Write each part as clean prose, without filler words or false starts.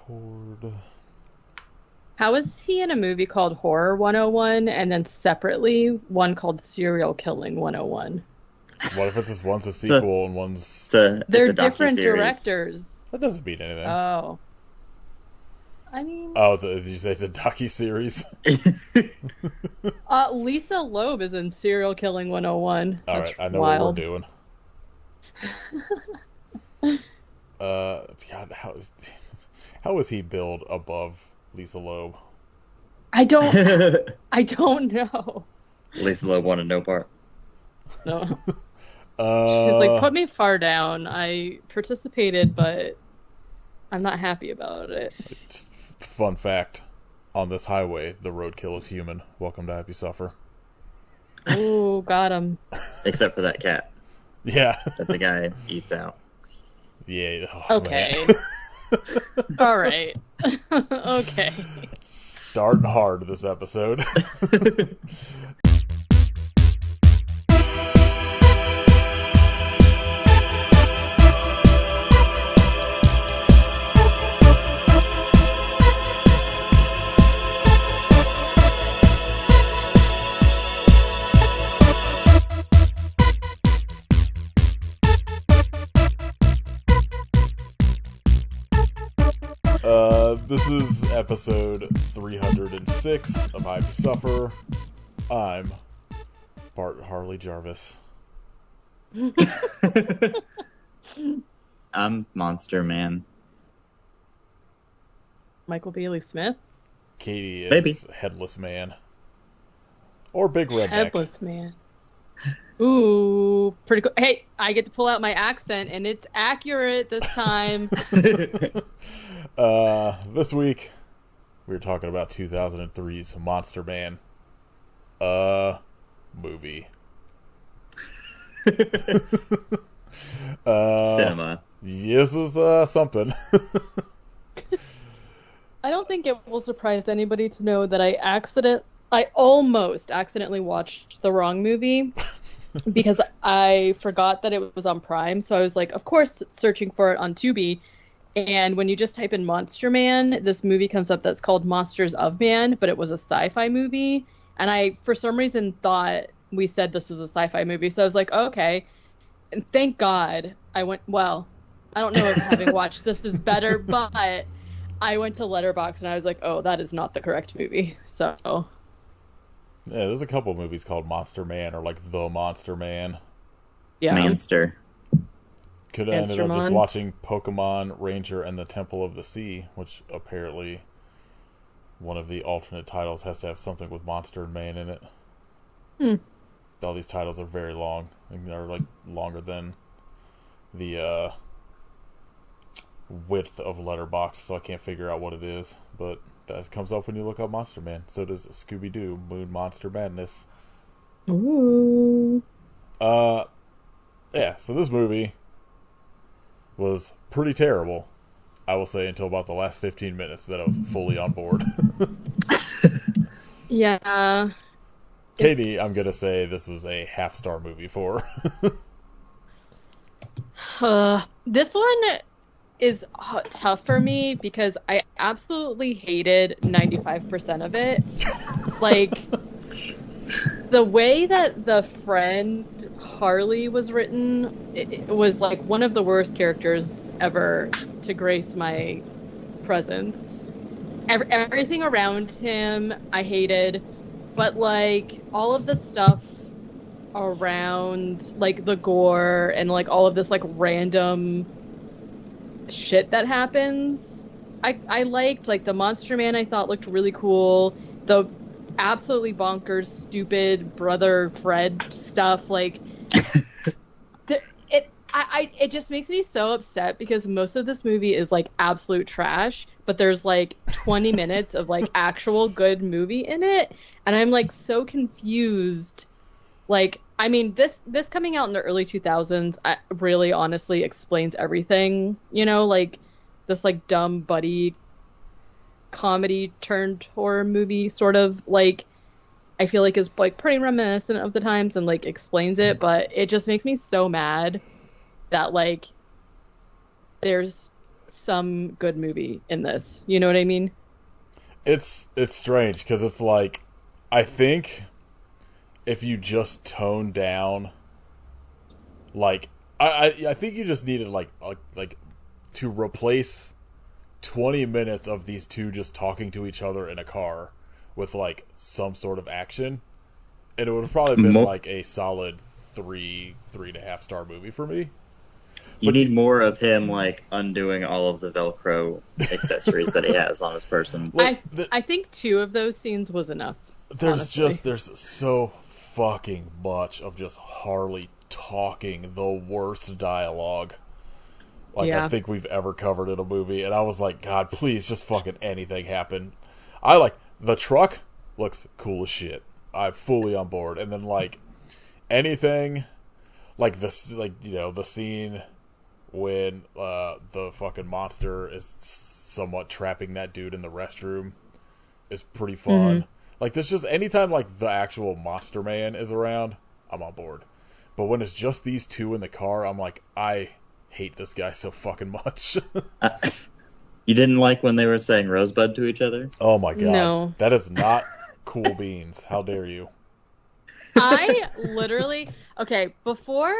Discord. How is he in a movie called Horror 101 and then separately one called Serial Killing 101? What if it's just one's a The, sequel and one's... They're it's a different docuseries. directors. That doesn't mean anything. Oh. I mean, Oh, did you say it's a docu-series? Lisa Loeb is in Serial Killing 101. That's Alright, I know wild. what we're doing. God, how is he billed above Lisa Loeb? I don't know. Lisa Loeb wanted no part. No. She's like, put me far down. I participated, but I'm not happy about it. Just fun fact. On this highway, the roadkill is human. Welcome to Happy Suffer. Ooh, got him. Except for that cat Yeah. that the guy eats out. Yeah. Oh, Okay. man. All right. Okay. Starting hard this episode. This is episode 306 of Happy Suffer. I'm Bart Harley Jarvis. I'm Monster Man. Michael Bailey Smith? Katie is Maybe. Headless Man. Or Big Redneck. Headless Man. Ooh, pretty cool. Hey, I get to pull out my accent, and it's accurate this time. This week, we were talking about 2003's Monster Man. Movie. Cinema. This is, something. I don't think it will surprise anybody to know that I almost accidentally watched the wrong movie because I forgot that it was on Prime. So I was like, of course, searching for it on Tubi. And when you just type in Monster Man, this movie comes up that's called Monsters of Man, but it was a sci-fi movie. And I, for some reason, thought we said this was a sci-fi movie. So I was like, oh, okay. And thank God I went, well, I don't know if having watched this is better, but I went to Letterboxd and I was like, oh, that is not the correct movie. So, Yeah, there's a couple movies called Monster Man or like The Monster Man. yeah. Manster. Could have ended up just Monstermon. watching Pokemon Ranger and the Temple of the Sea, which apparently one of the alternate titles has to have something with Monster and Man in it. All these titles are very long. They're like longer than the width of Letterboxd, so I can't figure out what it is. But that comes up when you look up Monster Man. So does Scooby-Doo, Moon Monster Madness. Ooh. Yeah, so this movie was pretty terrible, I will say, until about the last 15 minutes that I was fully on board. Yeah. Katie, I'm going to say this was a half-star movie for her. This one is tough for me because I absolutely hated 95% of it. Like, the way that the friend Harley was written, it was like one of the worst characters ever to grace my presence. Everything around him I hated, but like all of the stuff around like the gore and like all of this like random shit that happens, I liked. Like the Monster Man I thought looked really cool. The absolutely bonkers stupid brother Fred stuff, like it just makes me so upset because most of this movie is like absolute trash, but there's like 20 minutes of like actual good movie in it, and I'm like so confused. Like, I mean, this coming out in the early 2000s really honestly explains everything, you know, like this like dumb buddy comedy turned horror movie sort of, like, I feel like is like pretty reminiscent of the times and like explains it, but it just makes me so mad that like there's some good movie in this. You know what I mean? It's strange because it's like, I think if you just tone down, like I think you just needed like to replace 20 minutes of these two just talking to each other in a car with like some sort of action, and it would have probably been like a solid 3.5 star movie for me. You need more of him like undoing all of the Velcro accessories that he has on his person. I think 2 of those scenes was enough. There's so fucking much of just Harley talking the worst dialogue I think we've ever covered in a movie, and I was like, God, please just fucking anything happen. I like the truck looks cool as shit. I'm fully on board, and then like anything like this, like the scene when the fucking monster is somewhat trapping that dude in the restroom is pretty fun. Mm-hmm. Like, there's just anytime like the actual Monster Man is around, I'm on board. But when it's just these two in the car, I'm like, I hate this guy so fucking much. You didn't like when they were saying Rosebud to each other? Oh my god. No. That is not cool beans. How dare you? I literally... Okay, before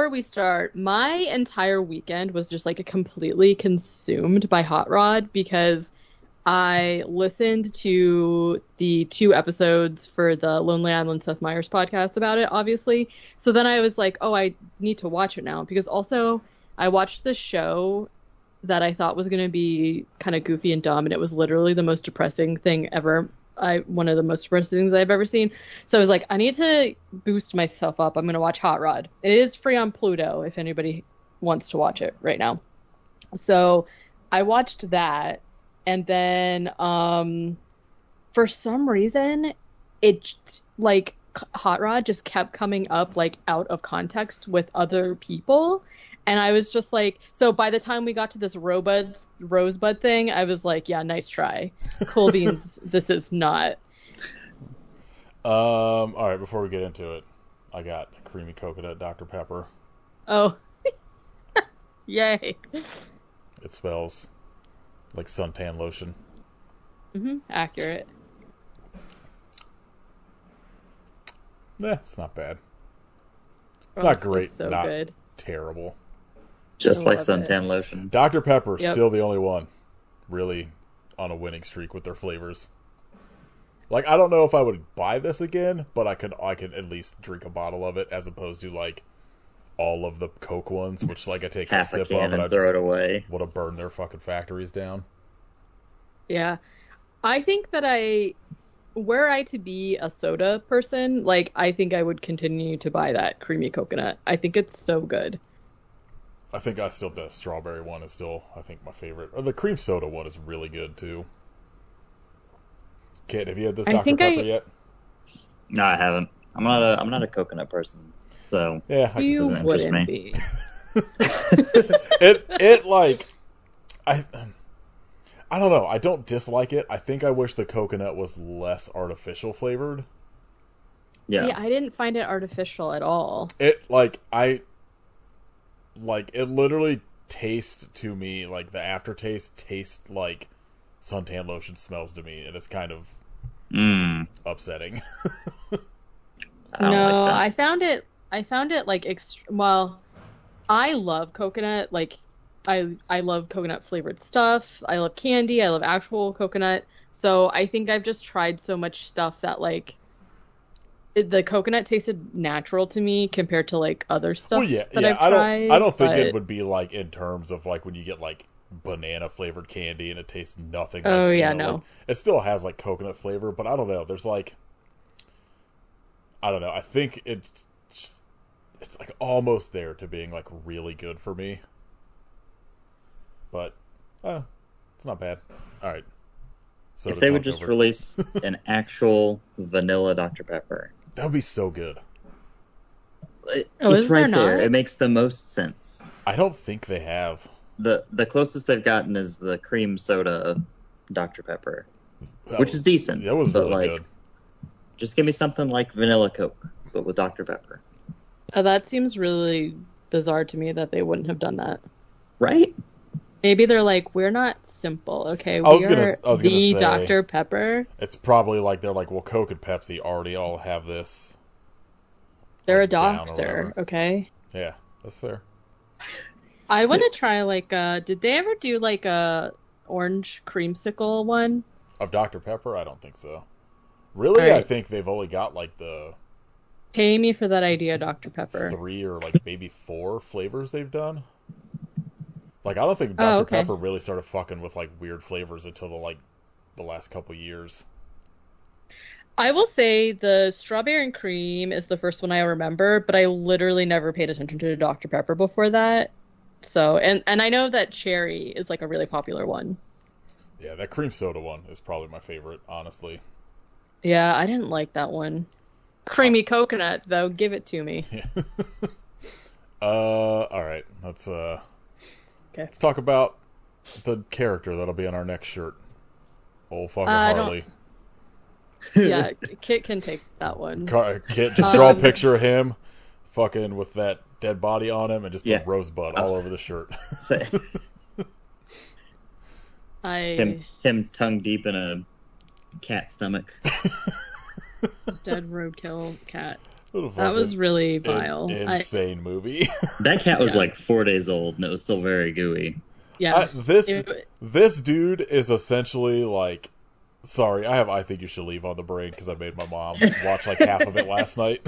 we start, my entire weekend was just like completely consumed by Hot Rod because I listened to the 2 episodes for the Lonely Island Seth Meyers podcast about it, obviously. So then I was like, oh, I need to watch it now. Because also, I watched this show that I thought was going to be kind of goofy and dumb, and it was literally the most depressing thing ever. One of the most depressing things I've ever seen. So I was like, I need to boost myself up. I'm going to watch Hot Rod. It is free on Pluto if anybody wants to watch it right now. So I watched that. And then, for some reason, it, like, Hot Rod just kept coming up, like, out of context with other people. And I was just like, so by the time we got to this Rosebud thing, I was like, yeah, nice try. Cool beans, this is not. All right, before we get into it, I got creamy coconut Dr. Pepper. Oh. Yay. It smells like suntan lotion. Accurate. It's not bad. It's not great. It's so not good. Terrible. Just like suntan lotion. Dr. Pepper, still the only one really on a winning streak with their flavors. Like, I don't know if I would buy this again, but I could at least drink a bottle of it as opposed to like all of the Coke ones, which like I take a sip of and I throw it away. Want to burn their fucking factories down. Yeah. I think that were I to be a soda person, like, I think I would continue to buy that creamy coconut. I think it's so good. I think the strawberry one is still, I think, my favorite. Or the cream soda one is really good, too. Kid, have you had this Dr. Pepper yet? No, I haven't. I'm not a coconut person, so yeah, you wouldn't be. it like, I don't know. I don't dislike it. I think I wish the coconut was less artificial flavored. Yeah. See, I didn't find it artificial at all. It it literally tastes to me, like the aftertaste tastes like suntan lotion smells to me, and it's kind of upsetting. No, I found it like well, I love coconut. Like, I love coconut flavored stuff. I love candy. I love actual coconut. So I think I've just tried so much stuff that like the coconut tasted natural to me compared to like other stuff that I've tried. I don't think it would be like in terms of like when you get like banana flavored candy and it tastes nothing like, no. Like, it still has like coconut flavor, but I don't know. There's like, I don't know. I think it's like almost there to being like really good for me. But it's not bad. All right. So if they would just release an actual vanilla Dr. Pepper, that would be so good. It's right there. It makes the most sense. I don't think they have. The closest they've gotten is the cream soda Dr. Pepper, which is decent. That was really good. Just give me something like vanilla Coke, but with Dr. Pepper. That seems really bizarre to me that they wouldn't have done that. Right? Maybe they're like, we're not simple, okay? I was We gonna are say, the Dr. Pepper. it's probably like they're like, well, Coke and Pepsi already all have this. They're a Like, down or doctor, whatever. okay? Yeah, that's fair. I want to try like did they ever do like a orange creamsicle one? Of Dr. Pepper, I don't think so. Really, All I right. think they've only got like the Pay me for that idea, Dr. Pepper. 3 or like maybe 4 flavors they've done. Like, I don't think Dr. Oh, okay. Pepper really started fucking with like weird flavors until the last couple years. I will say the strawberry and cream is the first one I remember, but I literally never paid attention to Dr. Pepper before that. So, and I know that cherry is like a really popular one. Yeah, that cream soda one is probably my favorite, honestly. Yeah, I didn't like that one. Creamy coconut, though, give it to me. All right, Okay. let's talk about the character that'll be on our next shirt. Old fucking I don't- Harley. Yeah, Kit can take that one. Kit, just draw a picture of him, fucking with that dead body on him, and just put Yeah. Rosebud all over the shirt. So, I him tongue deep in a cat stomach. dead roadkill cat. What a That fucking was really vile. insane movie. That cat was Yeah. like 4 days old, and it was still very gooey. Yeah. This dude is essentially like. Sorry, I think you should leave on the brain because I made my mom watch like half of it last night.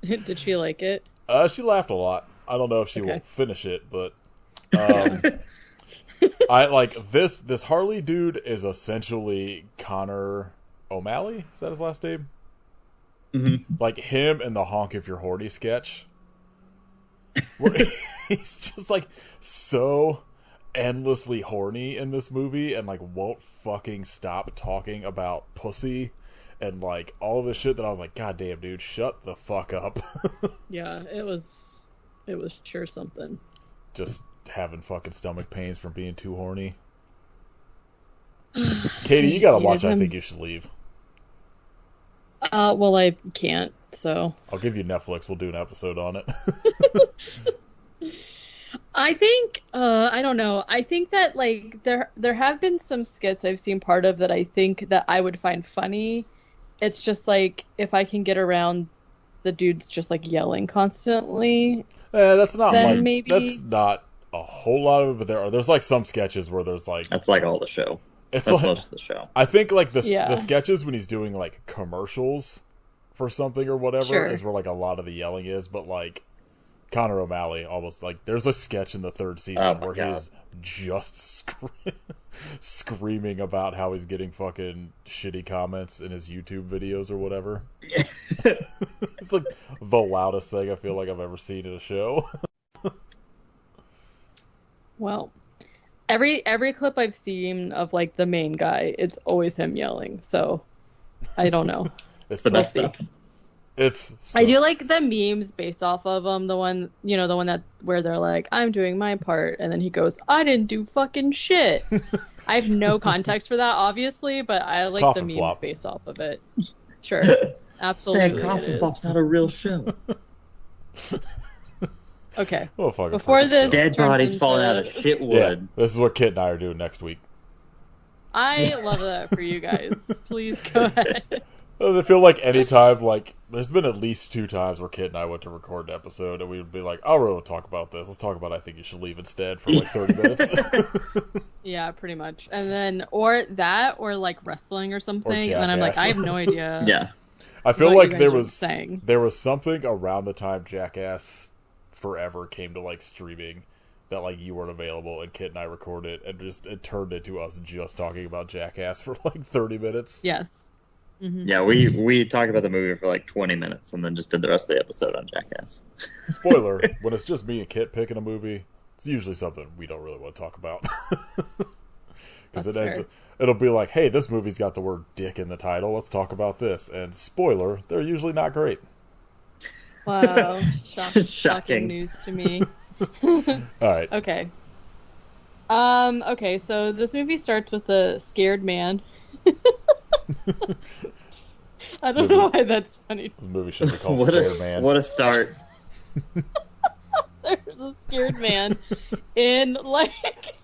Did she like it? She laughed a lot. I don't know if she Okay. will finish it, but I like this Harley dude is essentially Connor O'Malley. Is that his last name? Mm-hmm. Like him in the Honk If You're Horny sketch. Where he's just like so endlessly horny in this movie and like won't fucking stop talking about pussy and like all of this shit that I was like, God damn, dude, shut the fuck up. Yeah, it was sure something. Just having fucking stomach pains from being too horny. Katie, you gotta watch I Think You Should Leave. Well, I can't, so. I'll give you Netflix. We'll do an episode on it. I think, I don't know. I think that, like, there have been some skits I've seen part of that I think that I would find funny. It's just, like, if I can get around the dudes just, like, yelling constantly. That's not Then like, maybe- that's not a whole lot of it, but there's like some sketches where there's like, That's like all the show. it's That's like, most of the show. I think like the Yeah. sketches when he's doing like commercials for something or whatever Sure. is where like a lot of the yelling is, but like Connor O'Malley almost like there's a sketch in the 3rd season Oh my where God. he's just screaming about how he's getting fucking shitty comments in his YouTube videos or whatever. It's like the loudest thing I feel like I've ever seen in a show. Well, every clip I've seen of, like, the main guy, it's always him yelling, so I don't know. It's The the best see. stuff. It's I do like the memes based off of him. The one that where they're like, "I'm doing my part," and then he goes, "I didn't do fucking shit." I have no context for that, obviously, but I like Coffin the memes flop. based off of it. Sure, Sad absolutely. it coffin is. flop's not a real show. Okay, well, fucking Before perfect this- show. Dead Turns bodies into- falling out of Yeah, shitwood. this is what Kit and I are doing next week. I love that for you guys. Please go ahead. I feel like anytime, like, there's been at least 2 times where Kit and I went to record an episode and we would be like, "Oh, we're going to talk about this. Let's talk about I Think You Should Leave instead for like 30 minutes. Yeah, pretty much. And then, or that, or like wrestling or something. And then I'm like, Jackass. I have no idea. Yeah. I feel What like you there guys were was saying. there was something around the time Jackass Forever came to like streaming that like you weren't available and Kit and I recorded and just it turned into us just talking about Jackass for like 30 minutes. Yes. Mm-hmm. Yeah, we talked about the movie for like 20 minutes and then just did the rest of the episode on Jackass. Spoiler, when it's just me and Kit picking a movie, it's usually something we don't really want to talk about. Because That's fair. it'll be like, hey, this movie's got the word dick in the title, let's talk about this. And spoiler, they're usually not great. Wow. Shocking Shocking. news to me. Alright. Okay. Okay, so this movie starts with a scared man. I don't know why that's funny. This movie should be called What Scare a, Man. what a start. There's a scared man in, like,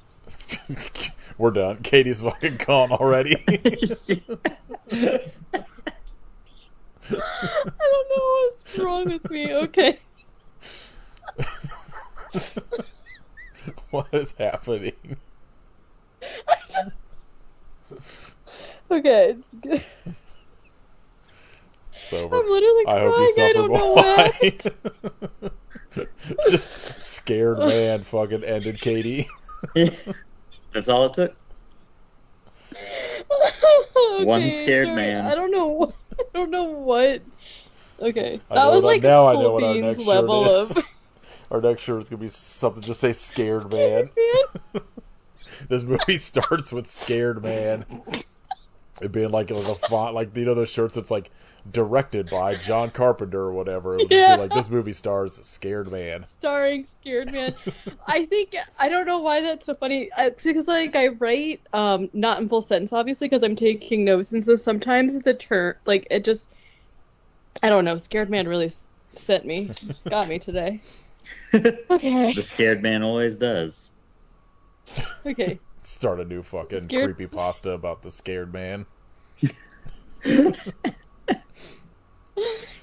We're done. Katie's fucking gone already. I don't know what's wrong with me. Okay. What is happening? Okay. It's over. I'm literally I crying. hope you I suffer don't know why. what. Just scared man fucking ended Katie. That's all it took. Okay, One scared sorry. man. I don't know. I don't know what. Okay, I that know was what I- like now I Cool know what our Beans next level shirt is. of Our next shirt is gonna be something. Just say scared man. This movie starts with scared man. It being like a font, like those shirts that's like directed by John Carpenter or whatever. It would just Yeah. be like this movie stars scared man. Starring Scared Man. I don't know why that's so funny. Because like I write not in full sentence obviously because I'm taking notes, and so sometimes the term like it just I don't know. Scared Man really sent me, got me today. Okay. The scared man always does. Okay. Start a new fucking Scared- creepypasta about the scared man.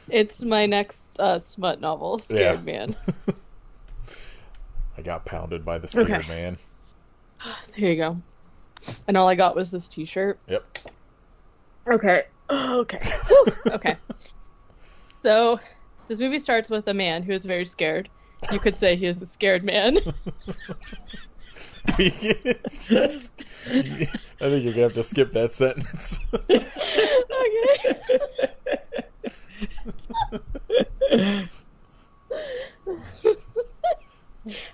It's my next smut novel, Scared Man. I got pounded by the scared Okay. man. There you go. And all I got was this T-shirt. Yep. Okay. Okay. Whew. Okay. So, this movie starts with a man who is very scared. You could say he is a scared man. I think you're gonna have to skip that sentence.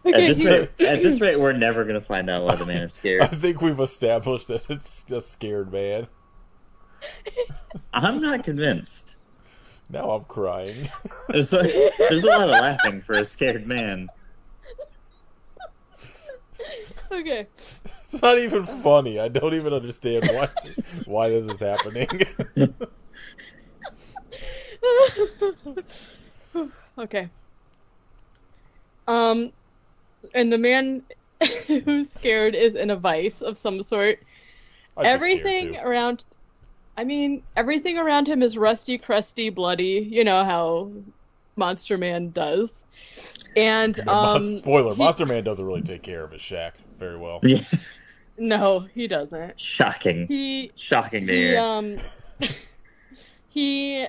Okay. At this rate, we're never gonna find out why the man is I scared. think we've established that it's a scared man. I'm not convinced. Now I'm crying. There's a lot of laughing for a scared man. Okay. It's not even funny. I don't even understand why this is happening. Okay. And the man who's scared is in a vice of some sort. I'd be scared, Everything too. around, everything around him is rusty, crusty, bloody. You know how Monster Man does. And Spoiler: Monster Man doesn't really take care of his shack very well. Yeah. no, he doesn't. Shocking. Shocking to hear. He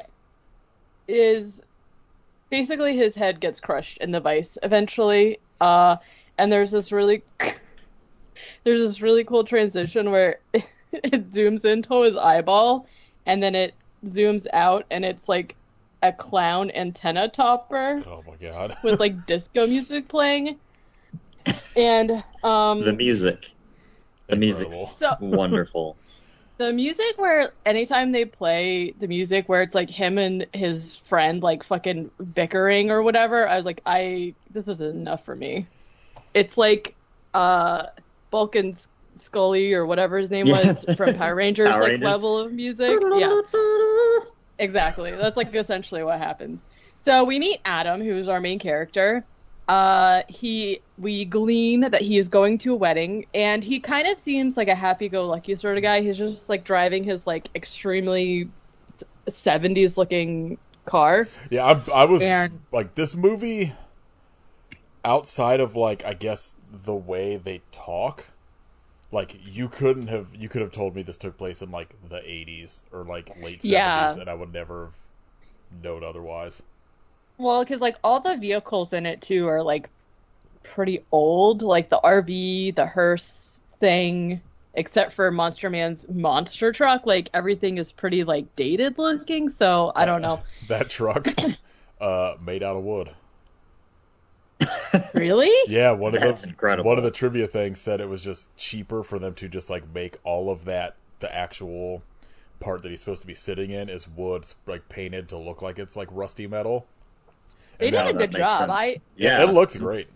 is basically his head gets crushed in the vice eventually. And there's this really cool transition where it zooms into his eyeball and then it zooms out and it's like a clown antenna topper Oh my god. with like disco music playing. And The music's So- wonderful. the music where anytime they play the music where it's like him and his friend like fucking bickering or whatever, I was like, this isn't enough for me. It's like Bulk and Scully or whatever his name was from Power Rangers, Power like Rangers. level of music. Yeah. Exactly. That's like essentially what happens. So we meet Adam, who's our main character. We glean that he is going to a wedding, and he kind of seems like a happy-go-lucky sort of guy. He's just like driving his like extremely 70s looking car. Yeah, I was And like, this movie, outside of like, I guess the way they talk, like you could have told me this took place in like the 80s or like late 70s, Yeah. and I would never have known otherwise. well, because like all the vehicles in it too are like pretty old, like the RV, the hearse thing, except for Monster Man's monster truck. Like everything is pretty like dated looking. So I don't know. That truck, made out of wood. Really? Yeah, That's incredible. One of the trivia things said it was just cheaper for them to just like make all of that, the actual part that he's supposed to be sitting in is wood, like painted to look like it's like rusty metal. They And did that- a good that makes job. sense. Yeah, it looks it's- great.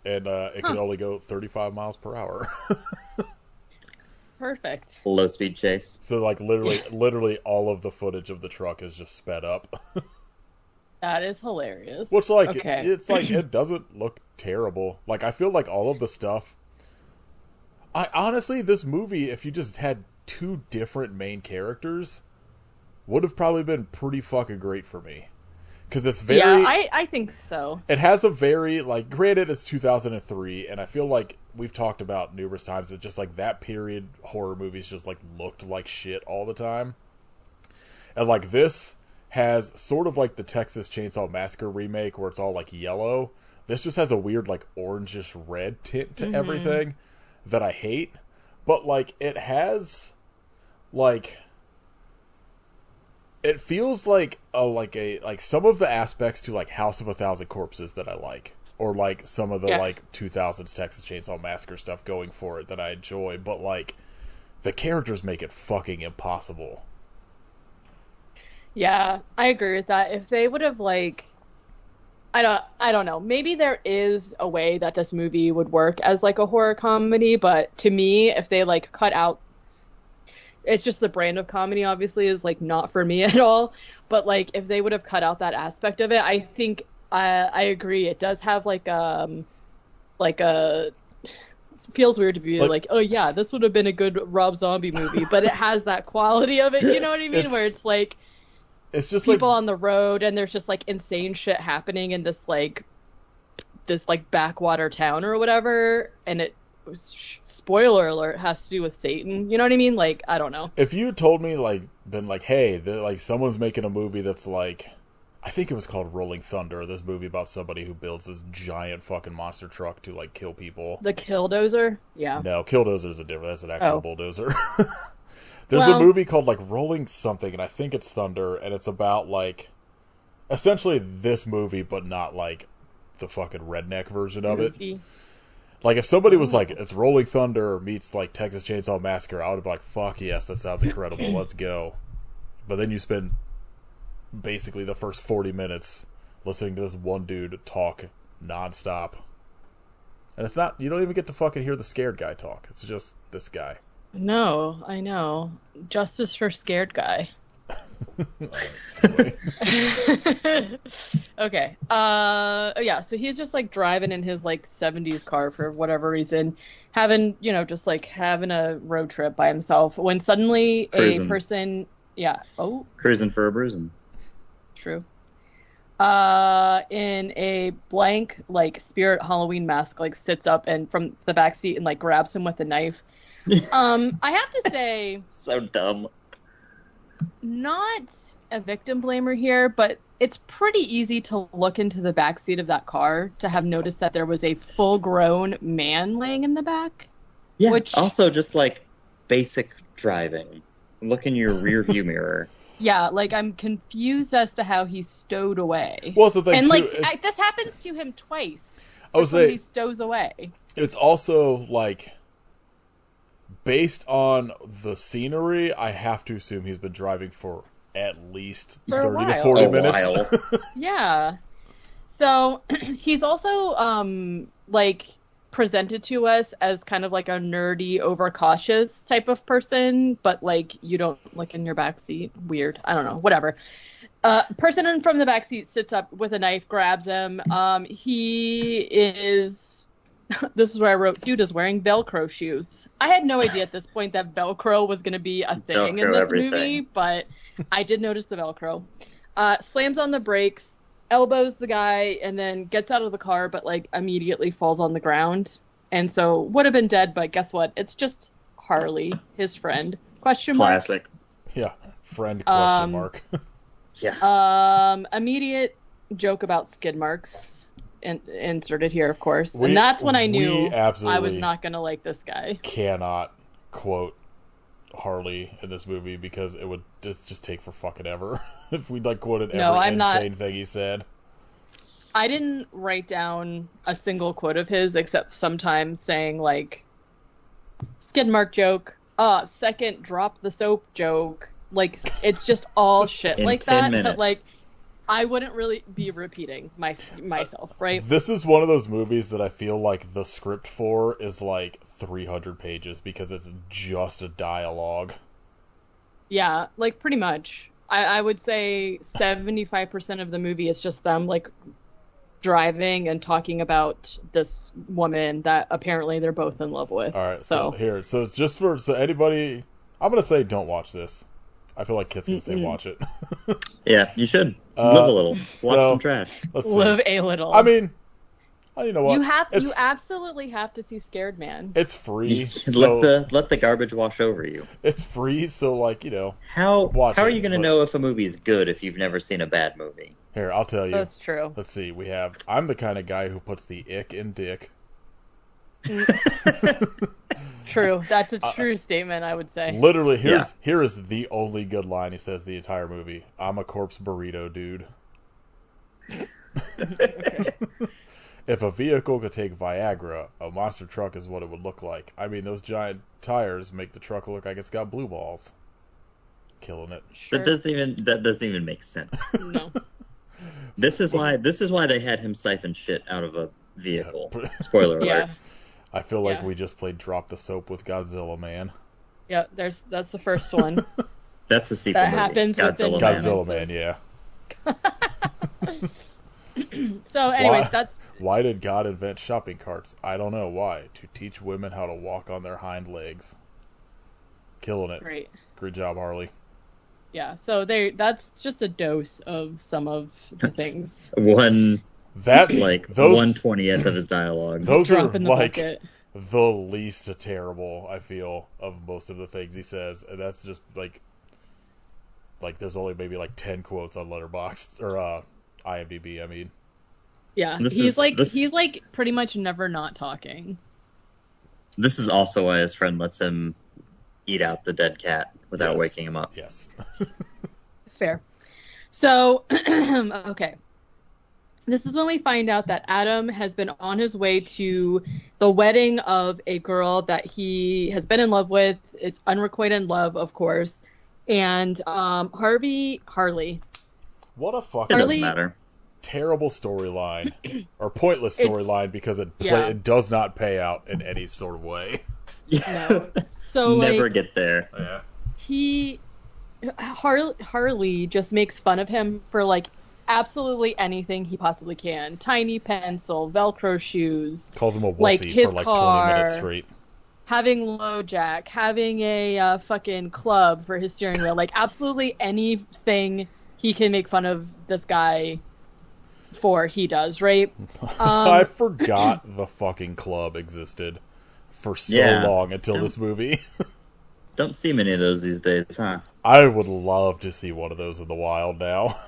And it can only go 35 miles per hour. Perfect. Low speed chase. So like literally all of the footage of the truck is just sped up. That is hilarious. Which like okay. it's like it doesn't look terrible. Like I feel like all of the stuff I honestly, this movie, if you just had two different main characters, would have probably been pretty fucking great for me. Because it's very... Yeah, I think so. It has a very, like, granted it's 2003, and I feel like we've talked about numerous times that just, like, that period horror movies just, like, looked like shit all the time. And, like, this has sort of like the Texas Chainsaw Massacre remake where it's all, like, yellow. This just has a weird, like, orangish red tint to everything that I hate. But, like, it has, like... It feels like some of the aspects to like House of a Thousand Corpses that I like, or like some of the like 2000s Texas Chainsaw Massacre stuff going for it that I enjoy, but like the characters make it fucking impossible. Yeah, I agree with that. If they would have like, I don't know. Maybe there is a way that this movie would work as like a horror comedy, but to me, if they like cut out, it's just the brand of comedy obviously is like not for me at all. But like if they would have cut out that aspect of it, I think I agree. It does have like a it feels weird to be like, oh yeah, this would have been a good Rob Zombie movie, but it has that quality of it. You know what I mean? Where it's like it's just people like, on the road and there's just like insane shit happening in this backwater town or whatever, and it spoiler alert has to do with Satan. You know what I mean? Like, I don't know. If you had told me like been like, hey, like someone's making a movie that's like, I think it was called Rolling Thunder, this movie about somebody who builds this giant fucking monster truck to like kill people. The Killdozer? Yeah. No, Killdozer is that's an actual bulldozer. There's a movie called like Rolling something, and I think it's Thunder, and it's about like essentially this movie, but not like the fucking redneck version of it. Like, if somebody was like, it's Rolling Thunder meets, like, Texas Chainsaw Massacre, I would have been like, fuck yes, that sounds incredible, let's go. But then you spend basically the first 40 minutes listening to this one dude talk nonstop. And it's not, you don't even get to fucking hear the scared guy talk. It's just this guy. No, I know. Justice for scared guy. Okay. Yeah, so he's just like driving in his like 70s car for whatever reason, having, just like having a road trip by himself when suddenly Cruising. A person, Cruising for a bruising. True. In a blank like spirit Halloween mask like sits up and from the back seat and like grabs him with a knife. I have to say, so dumb. Not a victim blamer here, but it's pretty easy to look into the backseat of that car to have noticed that there was a full-grown man laying in the back. Yeah, which also just like basic driving. Look in your rear view mirror. Yeah, like I'm confused as to how he's stowed away. Well, the thing and too, like this happens to him twice. He stows away. It's also like, based on the scenery, I have to assume he's been driving for at least 30 to 40 minutes. Yeah. So he's also like presented to us as kind of like a nerdy, overcautious type of person, but like you don't look in your backseat. Weird. I don't know. Whatever. Person from the backseat sits up with a knife, grabs him. He is... This is where I wrote, dude is wearing Velcro shoes. I had no idea at this point that Velcro was going to be a thing in this movie, but I did notice the Velcro. Slams on the brakes, elbows the guy, and then gets out of the car, but like immediately falls on the ground. And so would have been dead, but guess what? It's just Harley, his friend. Question mark? Classic. Yeah, friend question mark. Yeah. Immediate joke about skid marks. Inserted here, of course, and that's when I knew I was not gonna like this guy. Cannot quote Harley in this movie because it would just take for fucking ever if we like quoted every insane thing he said. I didn't write down a single quote of his except sometimes saying like skid mark joke, second drop the soap joke. Like it's just all shit like that. But like I wouldn't really be repeating myself, right? This is one of those movies that I feel like the script for is like 300 pages because it's just a dialogue. Yeah, like pretty much. I would say 75% of the movie is just them like driving and talking about this woman that apparently they're both in love with. All right, so it's just for anybody. I'm gonna say don't watch this. I feel like Kit's gonna say watch it. Yeah, you should live a little, watch some trash. Live a little. I mean, you know what? You absolutely have to see Scared Man. It's free. So let the garbage wash over you. It's free, so how are you gonna know if a movie's good if you've never seen a bad movie? Here, I'll tell you. That's true. Let's see. I'm the kind of guy who puts the ick in dick. True. That's a true statement, I would say. Literally, here is the only good line he says the entire movie. I'm a corpse burrito, dude. If a vehicle could take Viagra, a monster truck is what it would look like. I mean, those giant tires make the truck look like it's got blue balls. Killing it. Sure. That doesn't even make sense. No. This is why they had him siphon shit out of a vehicle. Spoiler alert. Yeah. I feel like we just played Drop the Soap with Godzilla Man. Yeah, that's the first one. That's the sequel. That happens within Godzilla Man, yeah. So, anyways, why did God invent shopping carts? I don't know. Why? To teach women how to walk on their hind legs. Killing it. Great job, Harley. Yeah, so that's just a dose of some of the things. One 1/20th of his dialogue. Those are the least terrible, I feel, of most of the things he says, and that's just like there's only maybe 10 quotes on Letterboxd or IMDb. I mean, yeah, he's pretty much never not talking. This is also why his friend lets him eat out the dead cat without waking him up. Yes. Fair. So, okay. This is when we find out that Adam has been on his way to the wedding of a girl that he has been in love with. It's unrequited love, of course. And Harley. What a fucking doesn't matter. Terrible storyline. Or pointless storyline because it does not pay out in any sort of way. No. So never get there. Yeah. Harley just makes fun of him for absolutely anything he possibly can. Tiny pencil, Velcro shoes. Calls him a wussy his for car, 20 minutes straight. Having low jack, having a fucking club for his steering wheel. Absolutely anything he can make fun of this guy for, he does, right? I forgot the fucking club existed for so long until this movie. Don't see many of those these days, huh? I would love to see one of those in the wild now.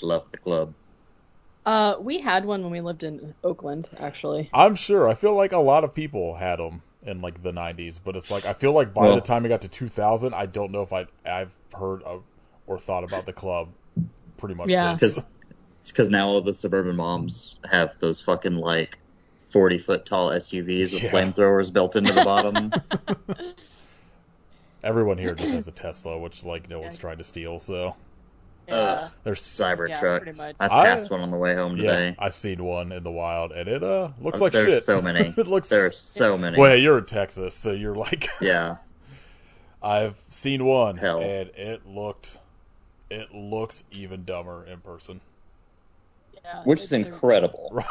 Love the club. We had one when we lived in Oakland, actually. I'm sure. I feel like a lot of people had them in the 90s, but it's I feel like by the time it got to 2000, I don't know if I've heard of or thought about the club pretty much. Yeah. It's because now all the suburban moms have those fucking 40-foot tall SUVs with flamethrowers built into the bottom. Everyone here just has a Tesla, which no one's trying to steal, so. Yeah. There's Cybertrucks. I passed one on the way home today. Yeah, I've seen one in the wild, and it looks like there's shit. There's so many. There's so many. Well, you're in Texas, so you're Yeah. I've seen one, Hell. and it looks even dumber in person. Yeah, which is incredible.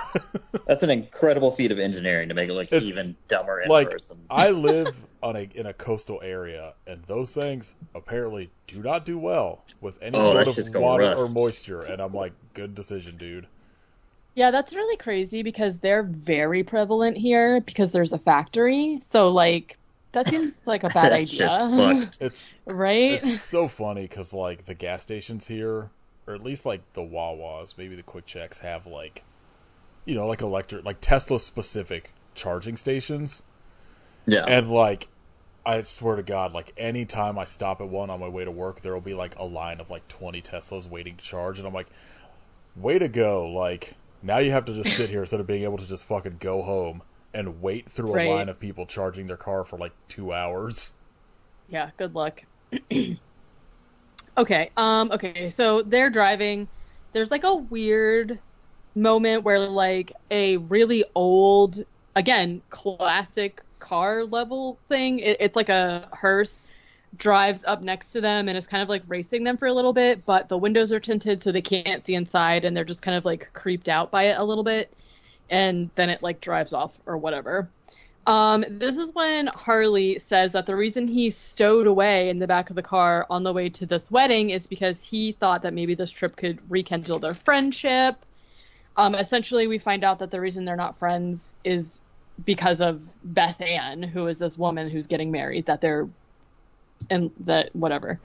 That's an incredible feat of engineering to make it look even dumber in person. I live in a coastal area, and those things apparently do not do well with any sort of water or moisture. And I'm like, good decision, dude. Yeah, that's really crazy because they're very prevalent here because there's a factory. So that seems like a bad idea. Shit's fucked. It's right. It's so funny because the gas stations here, or at least the Wawas, maybe the Quick Checks have electric, Tesla specific charging stations. Yeah. And I swear to God, any time I stop at one on my way to work, there will be a line of 20 Teslas waiting to charge, and I'm like, way to go! Now you have to just sit here instead of being able to just fucking go home and wait through a line of people charging their car for 2 hours. Yeah, good luck. Okay, so they're driving. There's a weird moment where a really old, again, classic car level thing. It's a hearse. drives up next to them and is kind of like racing them for a little bit, but the windows are tinted so they can't see inside, and they're just kind of like creeped out by it a little bit, and then it like drives off or whatever. This is when Harley says that the reason he stowed away in the back of the car on the way to this wedding is because he thought that maybe this trip could rekindle their friendship. Essentially, we find out that the reason they're not friends is because of Beth Ann, who is this woman who's getting married, whatever.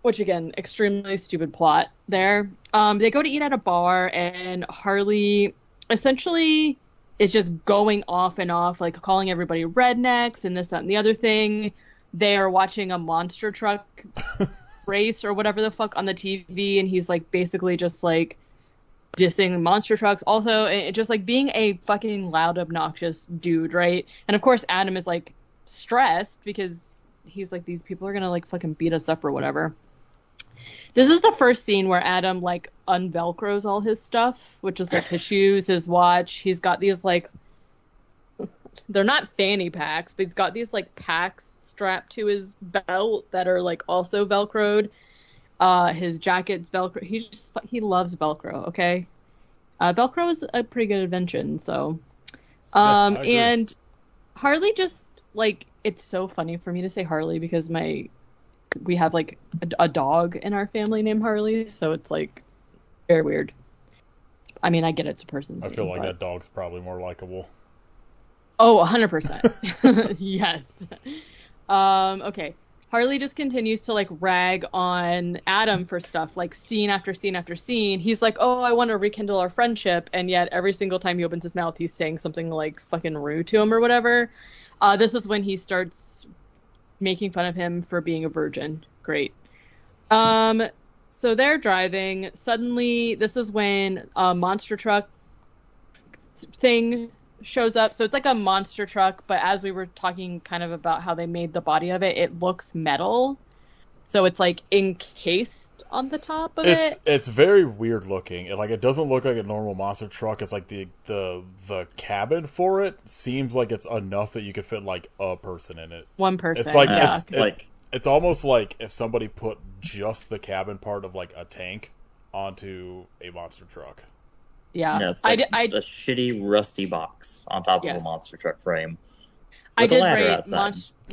Which again, extremely stupid plot there. They go to eat at a bar, and Harley essentially is just going off and off, like calling everybody rednecks and this, that, and the other thing. They are watching a monster truck race or whatever the fuck on the TV, and he's like basically just like dissing monster trucks. Also, it just like being a fucking loud, obnoxious dude, right? And of course, Adam is like stressed because he's like, these people are gonna like fucking beat us up or whatever. This is the first scene where Adam like unvelcros all his stuff, which is like his shoes, his watch. He's got these like, they're not fanny packs, but he's got these like packs strapped to his belt that are like also velcroed. His jacket's velcro. He loves velcro. Okay, velcro is a pretty good invention. So, and Harley just like, it's so funny for me to say Harley because we have like a dog in our family named Harley, so it's like very weird. I mean, I get it's a person's name, I feel like that dog's probably more likable. Oh, 100%. Yes. Okay. Harley just continues to like rag on Adam for stuff, like scene after scene after scene. He's like, oh, I want to rekindle our friendship, and yet every single time he opens his mouth, he's saying something like fucking rude to him or whatever. This is when he starts making fun of him for being a virgin. Great. So they're driving. Suddenly, this is when a monster truck thing shows up. So it's like a monster truck, but as we were talking kind of about how they made the body of it, it looks metal. So it's like encased on the top of it. It's very weird looking. It doesn't look like a normal monster truck. It's like the cabin for it seems like it's enough that you could fit like a person in it. One person. It's like yeah. it's almost like if somebody put just the cabin part of like a tank onto a monster truck. Yeah, it's like a shitty rusty box on top of a monster truck frame. I did rate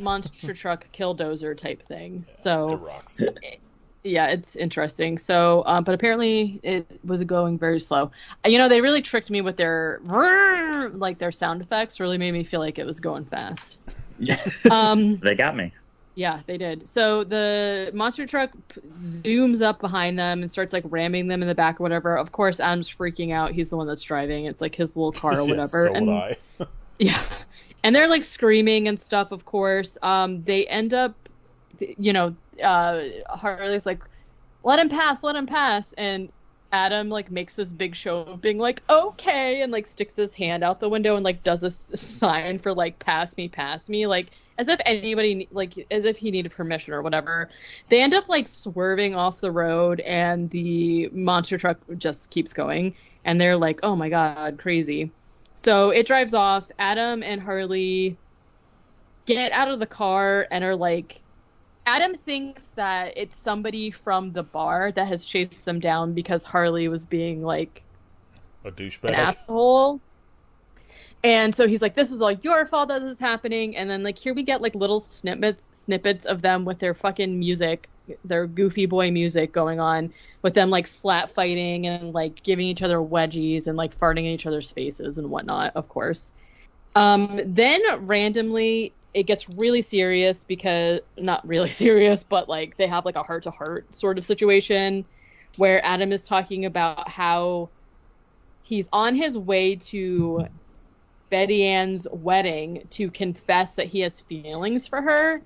monster truck killdozer type thing. Yeah, so it rocks. Yeah, it's interesting. So, but apparently it was going very slow. They really tricked me with their sound effects. Really made me feel like it was going fast. They got me. Yeah, they did. So the monster truck zooms up behind them and starts like ramming them in the back or whatever. Of course, Adam's freaking out. He's the one that's driving. It's like his little car or whatever. So would I. Yeah. And they're like screaming and stuff, of course. They end up, Harley's like, let him pass. And Adam like makes this big show of being like, okay, and like sticks his hand out the window and like does a sign for like, pass me, like as if he needed permission or whatever. They end up like swerving off the road, and the monster truck just keeps going, and they're like, oh my God, crazy. So it drives off. Adam and Harley get out of the car and are like, Adam thinks that it's somebody from the bar that has chased them down because Harley was being like a douchebag, an asshole. And so he's like, this is all your fault that this is happening. And then like here we get like little snippets of them with their fucking music, their goofy boy music going on, with them like slap fighting and like giving each other wedgies and like farting in each other's faces and whatnot, of course. Then randomly it gets really serious, because not really serious, but like they have like a heart-to-heart sort of situation where Adam is talking about how he's on his way to Betty Ann's wedding to confess that he has feelings for her.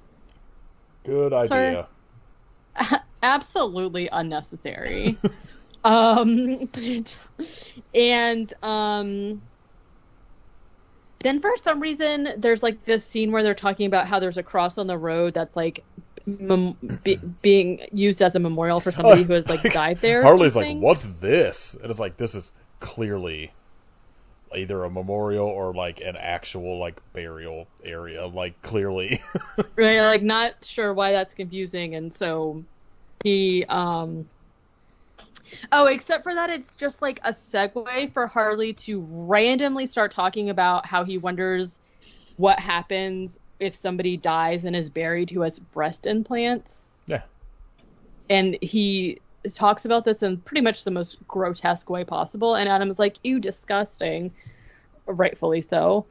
Good idea. Absolutely unnecessary. And then for some reason there's like this scene where they're talking about how there's a cross on the road that's like being used as a memorial for somebody who has like died there. Harley's like, what's this? And it's like, this is clearly either a memorial or like an actual like burial area, like clearly. Right, like not sure why that's confusing, and so he oh, except for that, it's just like a segue for Harley to randomly start talking about how he wonders what happens if somebody dies and is buried who has breast implants. Yeah. And he talks about this in pretty much the most grotesque way possible, and Adam is like, ew, disgusting. Rightfully so.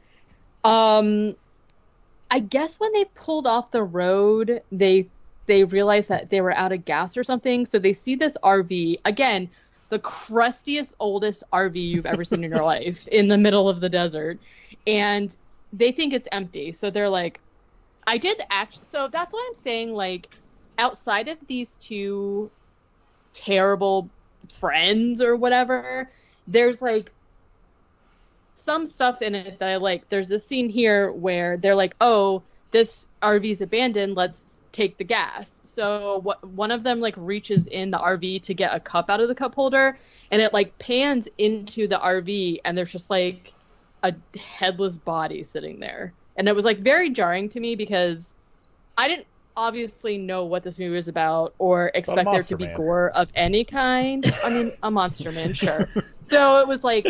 I guess when they pulled off the road, they realized that they were out of gas or something, so they see this RV, again, the crustiest, oldest RV you've ever seen in your life, in the middle of the desert, and they think it's empty, so they're like, so that's what I'm saying, like, outside of these two terrible friends or whatever, there's, like, some stuff in it that I like. There's this scene here where they're like, oh, this RV's abandoned, let's take the gas. So one of them like reaches in the RV to get a cup out of the cup holder, and it like pans into the RV, and there's just like a headless body sitting there. And it was like very jarring to me because I didn't obviously know what this movie was about or expect there to be gore of any kind. I mean, a monster man, sure. So it was like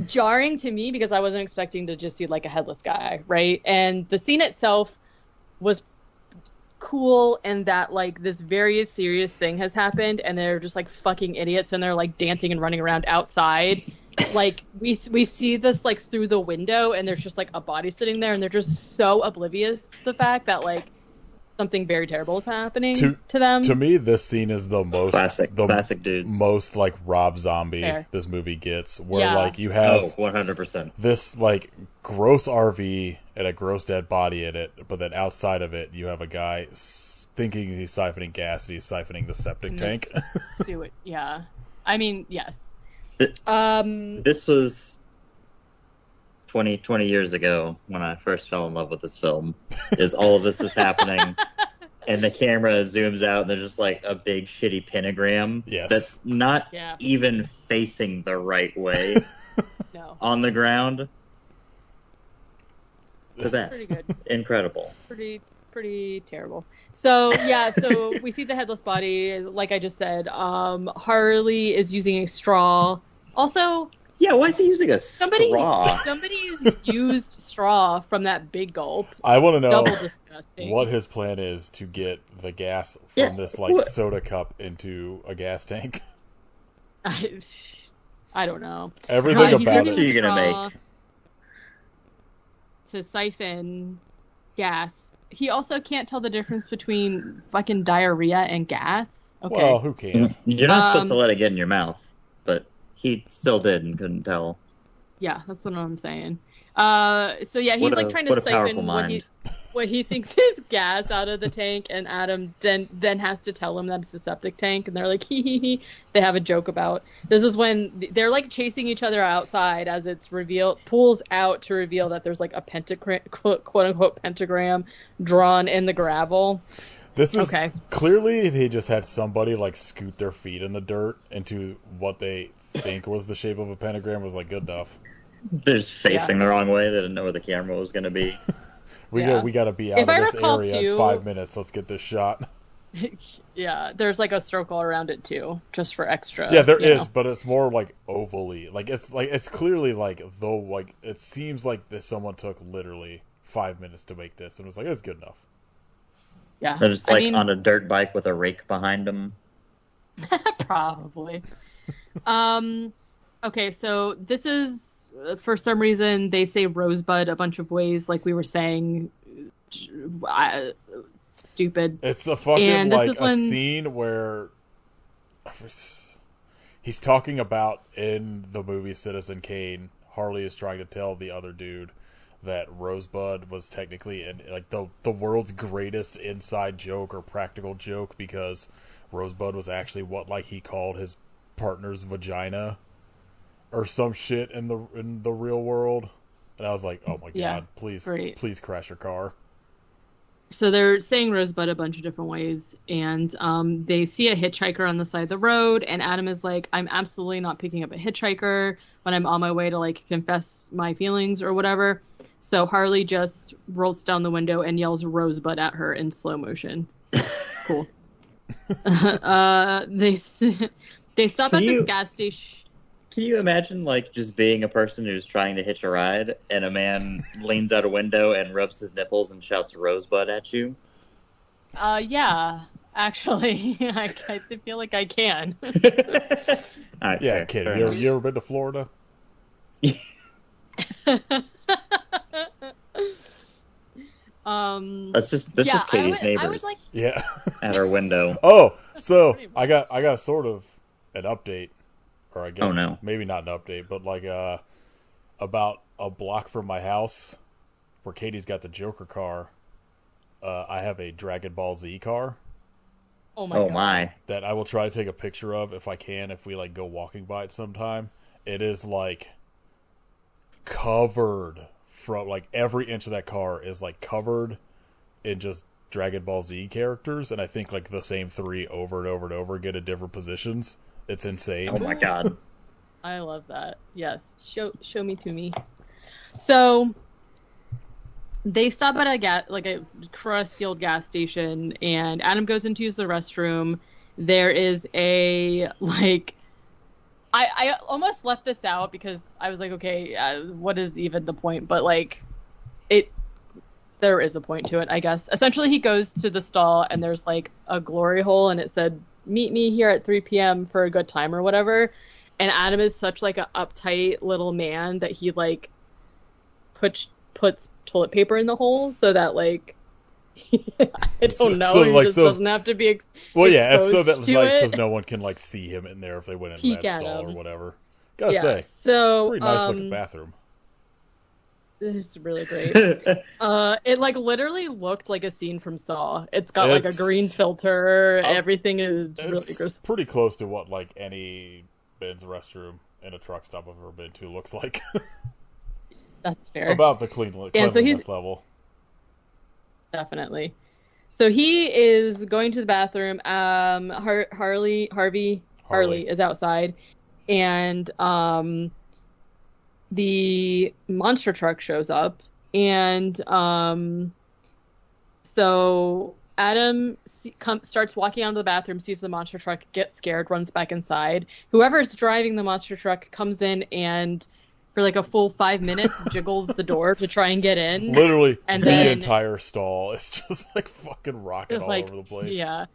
jarring to me because I wasn't expecting to just see like a headless guy, right? And the scene itself was cool in that like this very serious thing has happened and they're just like fucking idiots and they're like dancing and running around outside. Like we see this like through the window and there's just like a body sitting there and they're just so oblivious to the fact that like something very terrible is happening to them. To me, this scene is the most classic dudes. Most like Rob Zombie this movie gets, where like you have 100% this like gross RV and a gross dead body in it, but then outside of it you have a guy thinking he's siphoning gas and he's siphoning the septic tank. Yeah, I mean, yes. This was 20 years ago when I first fell in love with this film. Is all of this is happening, and the camera zooms out, and there's just like a big shitty pentagram that's not even facing the right way on the ground. The best, pretty good. Incredible, pretty terrible. So so we see the headless body, like I just said. Harley is using a straw. Also, yeah, why is he using a straw? Somebody's used straw from that big gulp. I want to know Double disgusting. What his plan is to get the gas from this like soda cup into a gas tank. I don't know. Everything about it. You're gonna make to siphon gas. He also can't tell the difference between fucking diarrhea and gas. Okay. Well, who can? You're not supposed to let it get in your mouth, but he still did and couldn't tell. Yeah, that's what I'm saying. So yeah, he's like trying to siphon what he thinks is gas out of the tank, and Adam then has to tell him that it's a septic tank, and they're like, hee hee hee. They have a joke about this is when they're like chasing each other outside as it's pulls out to reveal that there's like a pentagram, quote unquote pentagram drawn in the gravel. This is clearly he just had somebody like scoot their feet in the dirt into what they think was the shape of a pentagram. Was like good enough. They're just facing the wrong way. They didn't know where the camera was going to be. We got to be out of this area in 5 minutes. Let's get this shot. Yeah, there's like a circle around it too, just for extra. Yeah, there is, but it's more like ovally. Like it's clearly like though like it seems like someone took literally 5 minutes to make this and was like it's good enough. Yeah, they're just on a dirt bike with a rake behind them. Probably. Okay, so this is for some reason they say Rosebud a bunch of ways, like we were saying. Stupid. It's a fucking like a scene where he's talking about in the movie Citizen Kane. Harley is trying to tell the other dude that Rosebud was technically like the world's greatest inside joke or practical joke because Rosebud was actually what like he called his partner's vagina or some shit in the real world. And I was like, oh my god, please crash your car. So they're saying Rosebud a bunch of different ways, and they see a hitchhiker on the side of the road, and Adam is like, I'm absolutely not picking up a hitchhiker when I'm on my way to, like, confess my feelings or whatever. So Harley just rolls down the window and yells Rosebud at her in slow motion. Cool. They stop at the gas station. Can you imagine, like, just being a person who's trying to hitch a ride, and a man leans out a window and rubs his nipples and shouts Rosebud at you? Yeah, actually, I feel like I can. Right, yeah, kid. You ever been to Florida? That's just Katie's neighbors. Yeah, at our window. Oh, so I got sort of an update, or I guess maybe not an update, but like about a block from my house, where Katie's got the Joker car. I have a Dragon Ball Z car. Oh my god! That I will try to take a picture of if I can. If we like go walking by it sometime, it is like covered. From like every inch of that car is like covered in just Dragon Ball Z characters, and I think like the same 3 over and over and over again in different positions. It's insane. Oh my god! I love that. Yes, show me to me. So they stop at a crusty old gas station, and Adam goes in to use the restroom. There is a like. I almost left this out because I was like, okay, what is even the point? But like, there is a point to it, I guess. Essentially, he goes to the stall and there's like a glory hole, and it said, "Meet me here at 3 p.m. for a good time" or whatever. And Adam is such like an uptight little man that he like puts toilet paper in the hole so that like. I don't know. So, he like, just doesn't have to be it's so that like so no one can like see him in there if they went in that stall or whatever. Gotta say, so pretty nice looking bathroom. This is really great. It like literally looked like a scene from Saw. It's got like a green filter. Everything is really gross. Pretty close to what like any men's restroom in a truck stop I've ever been to looks like. That's fair. About the cleanliness level. Definitely. So he is going to the bathroom. Harley is outside, and the monster truck shows up, and so Adam starts walking out of the bathroom, sees the monster truck, gets scared, runs back inside. Whoever's driving the monster truck comes in and, for like a full 5 minutes, jiggles the door to try and get in. Literally, and the entire stall is just like fucking rocking all over the place. Yeah.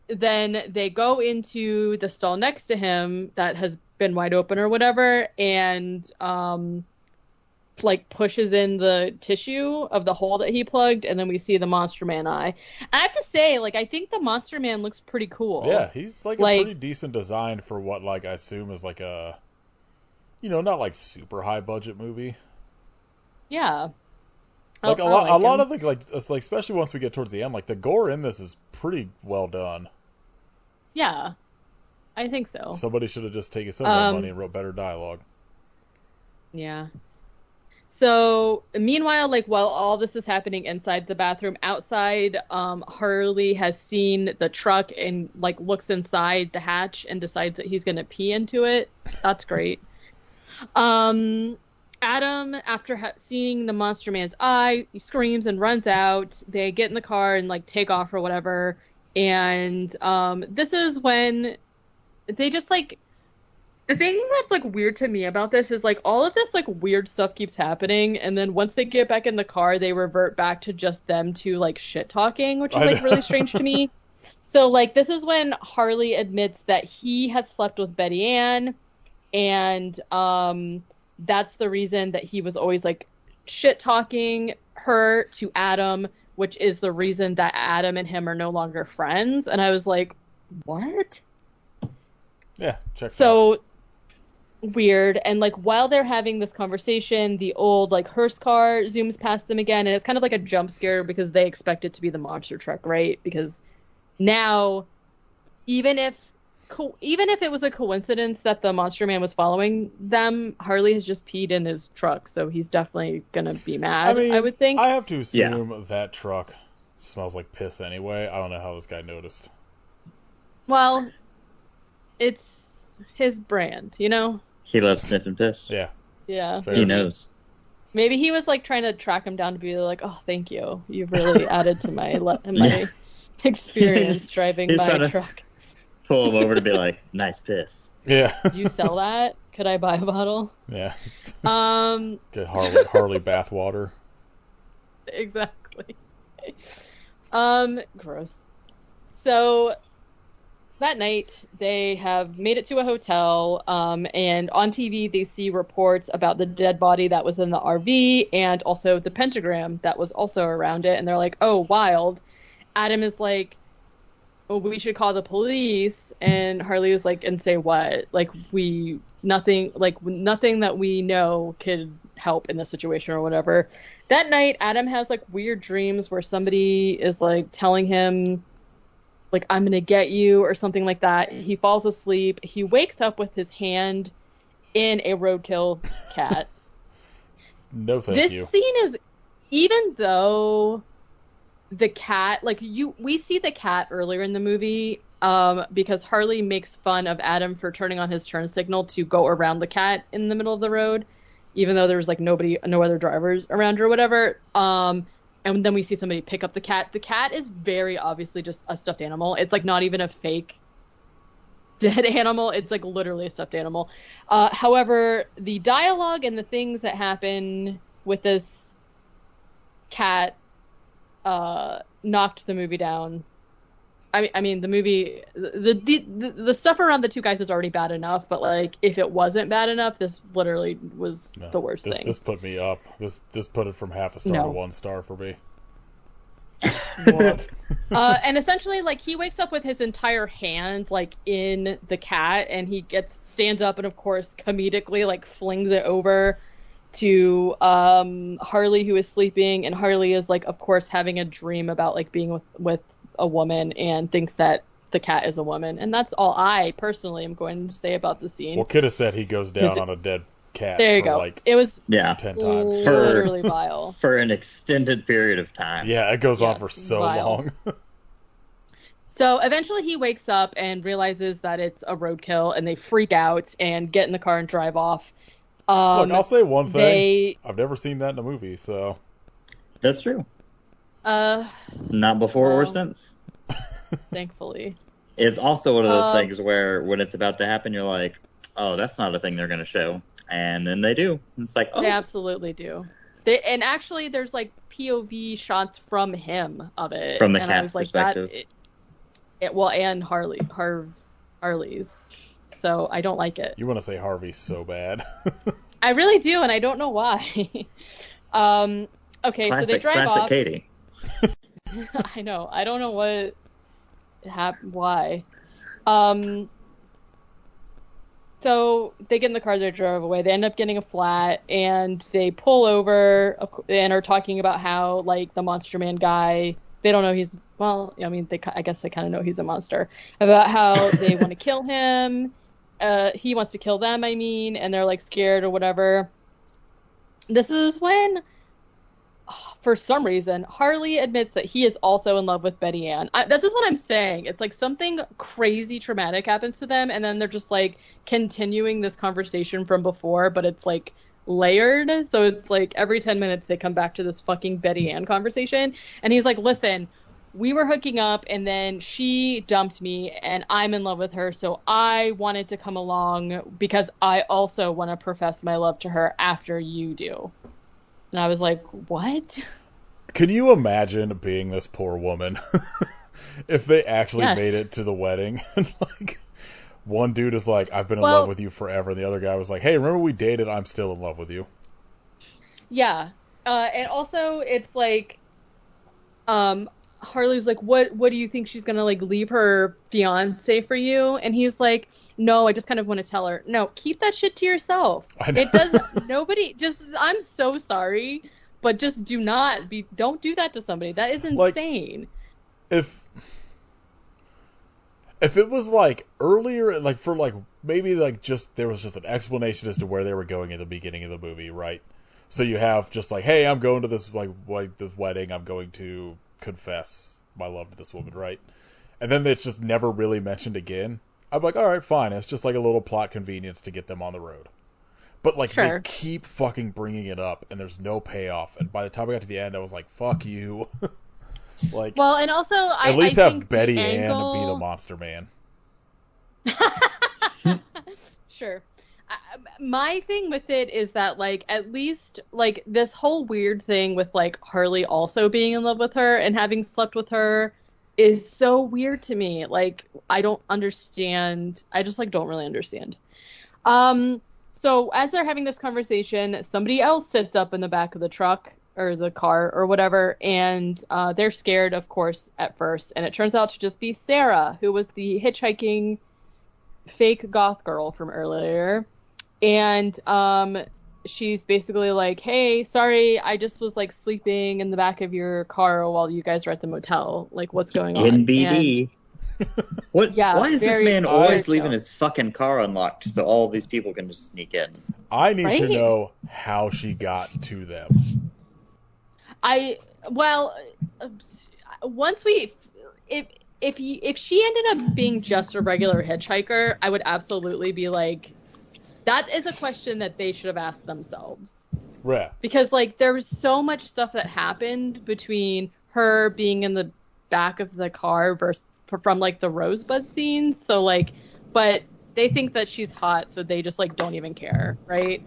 Then they go into the stall next to him that has been wide open or whatever, and like pushes in the tissue of the hole that he plugged, and then we see the Monster Man eye. And I have to say, like, I think the Monster Man looks pretty cool. Yeah, he's like a pretty decent design for what like I assume is like a. Not like super high budget movie. Yeah. Like a lot of the like especially once we get towards the end, like the gore in this is pretty well done. Yeah. I think so. Somebody should have just taken some of that money and wrote better dialogue. Yeah. So meanwhile, like while all this is happening inside the bathroom, outside, Harley has seen the truck and like looks inside the hatch and decides that he's gonna pee into it. That's great. Adam, after seeing the Monster Man's eye, he screams and runs out. They get in the car and like take off or whatever. And this is when they just like, the thing that's like weird to me about this is like all of this like weird stuff keeps happening, and then once they get back in the car, they revert back to just them two like shit talking, which is like really strange to me. So like this is when Harley admits that he has slept with Betty Ann. And that's the reason that he was always like shit talking her to Adam, which is the reason that Adam and him are no longer friends. And I was like, what? Yeah, check. So weird. And like while they're having this conversation, the old like hearse car zooms past them again, and it's kind of like a jump scare because they expect it to be the monster truck, right? Because now, even if it was a coincidence that the Monster Man was following them, Harley has just peed in his truck, so he's definitely gonna be mad. I would think. I have to assume that truck smells like piss anyway. I don't know how this guy noticed. Well, it's his brand, you know? He loves sniffing piss. Yeah. Yeah. Fair. He knows. Maybe he was like trying to track him down to be like, oh, thank you. You've really added to my my experience driving He's my trying to truck. Pull him over to be like, nice piss. Yeah. Do you sell that? Could I buy a bottle? Yeah. Um, Get Harley bathwater. Exactly. Gross. So that night they have made it to a hotel, and on TV they see reports about the dead body that was in the RV and also the pentagram that was also around it, and they're like, oh, wild. Adam is like, oh, we should call the police, and Harley was like, and say what? Like, nothing that we know could help in this situation or whatever. That night, Adam has like weird dreams where somebody is like telling him like, I'm gonna get you or something like that. He falls asleep. He wakes up with his hand in a roadkill cat. No thank you. This scene is, even though the cat, like we see the cat earlier in the movie, because Harley makes fun of Adam for turning on his turn signal to go around the cat in the middle of the road, even though there's like no other drivers around or whatever. And then we see somebody pick up the cat. The cat is very obviously just a stuffed animal. It's like not even a fake dead animal. It's like literally a stuffed animal. However, the dialogue and the things that happen with this cat knocked the movie down. I mean, the movie, the stuff around the two guys is already bad enough, but like if it wasn't bad enough, this literally was the worst thing. This put me up. This put it from half a star to 1 star for me. And essentially, like, he wakes up with his entire hand like in the cat, and he stands up and of course comedically like flings it over to Harley, who is sleeping, and Harley is like of course having a dream about like being with a woman and thinks that the cat is a woman, and that's all I personally am going to say about the scene. Well, could have said he goes down on a dead cat. There you go. Like it was 10 times. Literally vile for an extended period of time. Yeah, it goes on for so long. So eventually he wakes up and realizes that it's a roadkill, and they freak out and get in the car and drive off. Look, I'll say one thing. I've never seen that in a movie, so that's true. Not before or since. Thankfully. It's also one of those things where when it's about to happen, you're like, oh, that's not a thing they're going to show. And then they do. It's like, oh. They absolutely do. And actually, there's like POV shots from him of it. From the cat's perspective. And Harley's. So I don't like it. You want to say Harvey so bad. I really do, and I don't know why. Okay, so they drive off. Classic Katie. I know. I don't know why. So they get in the car, they drive away. They end up getting a flat, and they pull over and are talking about how, like, the Monster Man guy, they don't know he's, well, I mean, I guess they kind of know he's a monster. About how they want to kill him. He wants to kill them, I mean, and they're, like, scared or whatever. This is when, for some reason, Harley admits that he is also in love with Betty Ann. This is what I'm saying. It's like something crazy traumatic happens to them, and then they're just like continuing this conversation from before, but it's like layered. So it's like every 10 minutes they come back to this fucking Betty Ann conversation. And he's like, listen, we were hooking up and then she dumped me and I'm in love with her. So I wanted to come along because I also want to profess my love to her after you do. And I was like, what? Can you imagine being this poor woman if they actually made it to the wedding? And like, one dude is like, I've been in love with you forever. And the other guy was like, hey, remember we dated? I'm still in love with you. Yeah. And also it's like, Harley's like, what do you think she's going to like leave her fiance for you? And he's like, no, I just kind of want to tell her. No, keep that shit to yourself. It does I'm so sorry, but just don't do that to somebody. That is insane. Like, if it was like earlier, like for like maybe like just there was just an explanation as to where they were going in the beginning of the movie, right? So you have just like, hey, I'm going to this like this wedding. I'm going to confess my love to this woman, right? And then it's just never really mentioned again. I'm like, all right, fine. It's just like a little plot convenience to get them on the road. But like they keep fucking bringing it up, and there's no payoff. And by the time I got to the end, I was like, "Fuck you!" Like, well, and also at least have Betty Ann be the monster man. Sure. My thing with it is that, like, at least, like, this whole weird thing with, like, Harley also being in love with her and having slept with her is so weird to me. Like, I don't understand. I just, like, don't really understand. So as they're having this conversation, somebody else sits up in the back of the truck or the car or whatever, and they're scared, of course, at first. And it turns out to just be Sarah, who was the hitchhiking fake goth girl from earlier. And she's basically like, hey, sorry, I just was like sleeping in the back of your car while you guys were at the motel. Like, what's going on? NBD. What? Yeah, why is this man always leaving his fucking car unlocked so all these people can just sneak in? I need to know how she got to them. Once we, if she ended up being just a regular hitchhiker, I would absolutely be like, that is a question that they should have asked themselves. Yeah. Because, like, there was so much stuff that happened between her being in the back of the car from, like, the Rosebud scenes. So, like, but they think that she's hot, so they just, like, don't even care, right?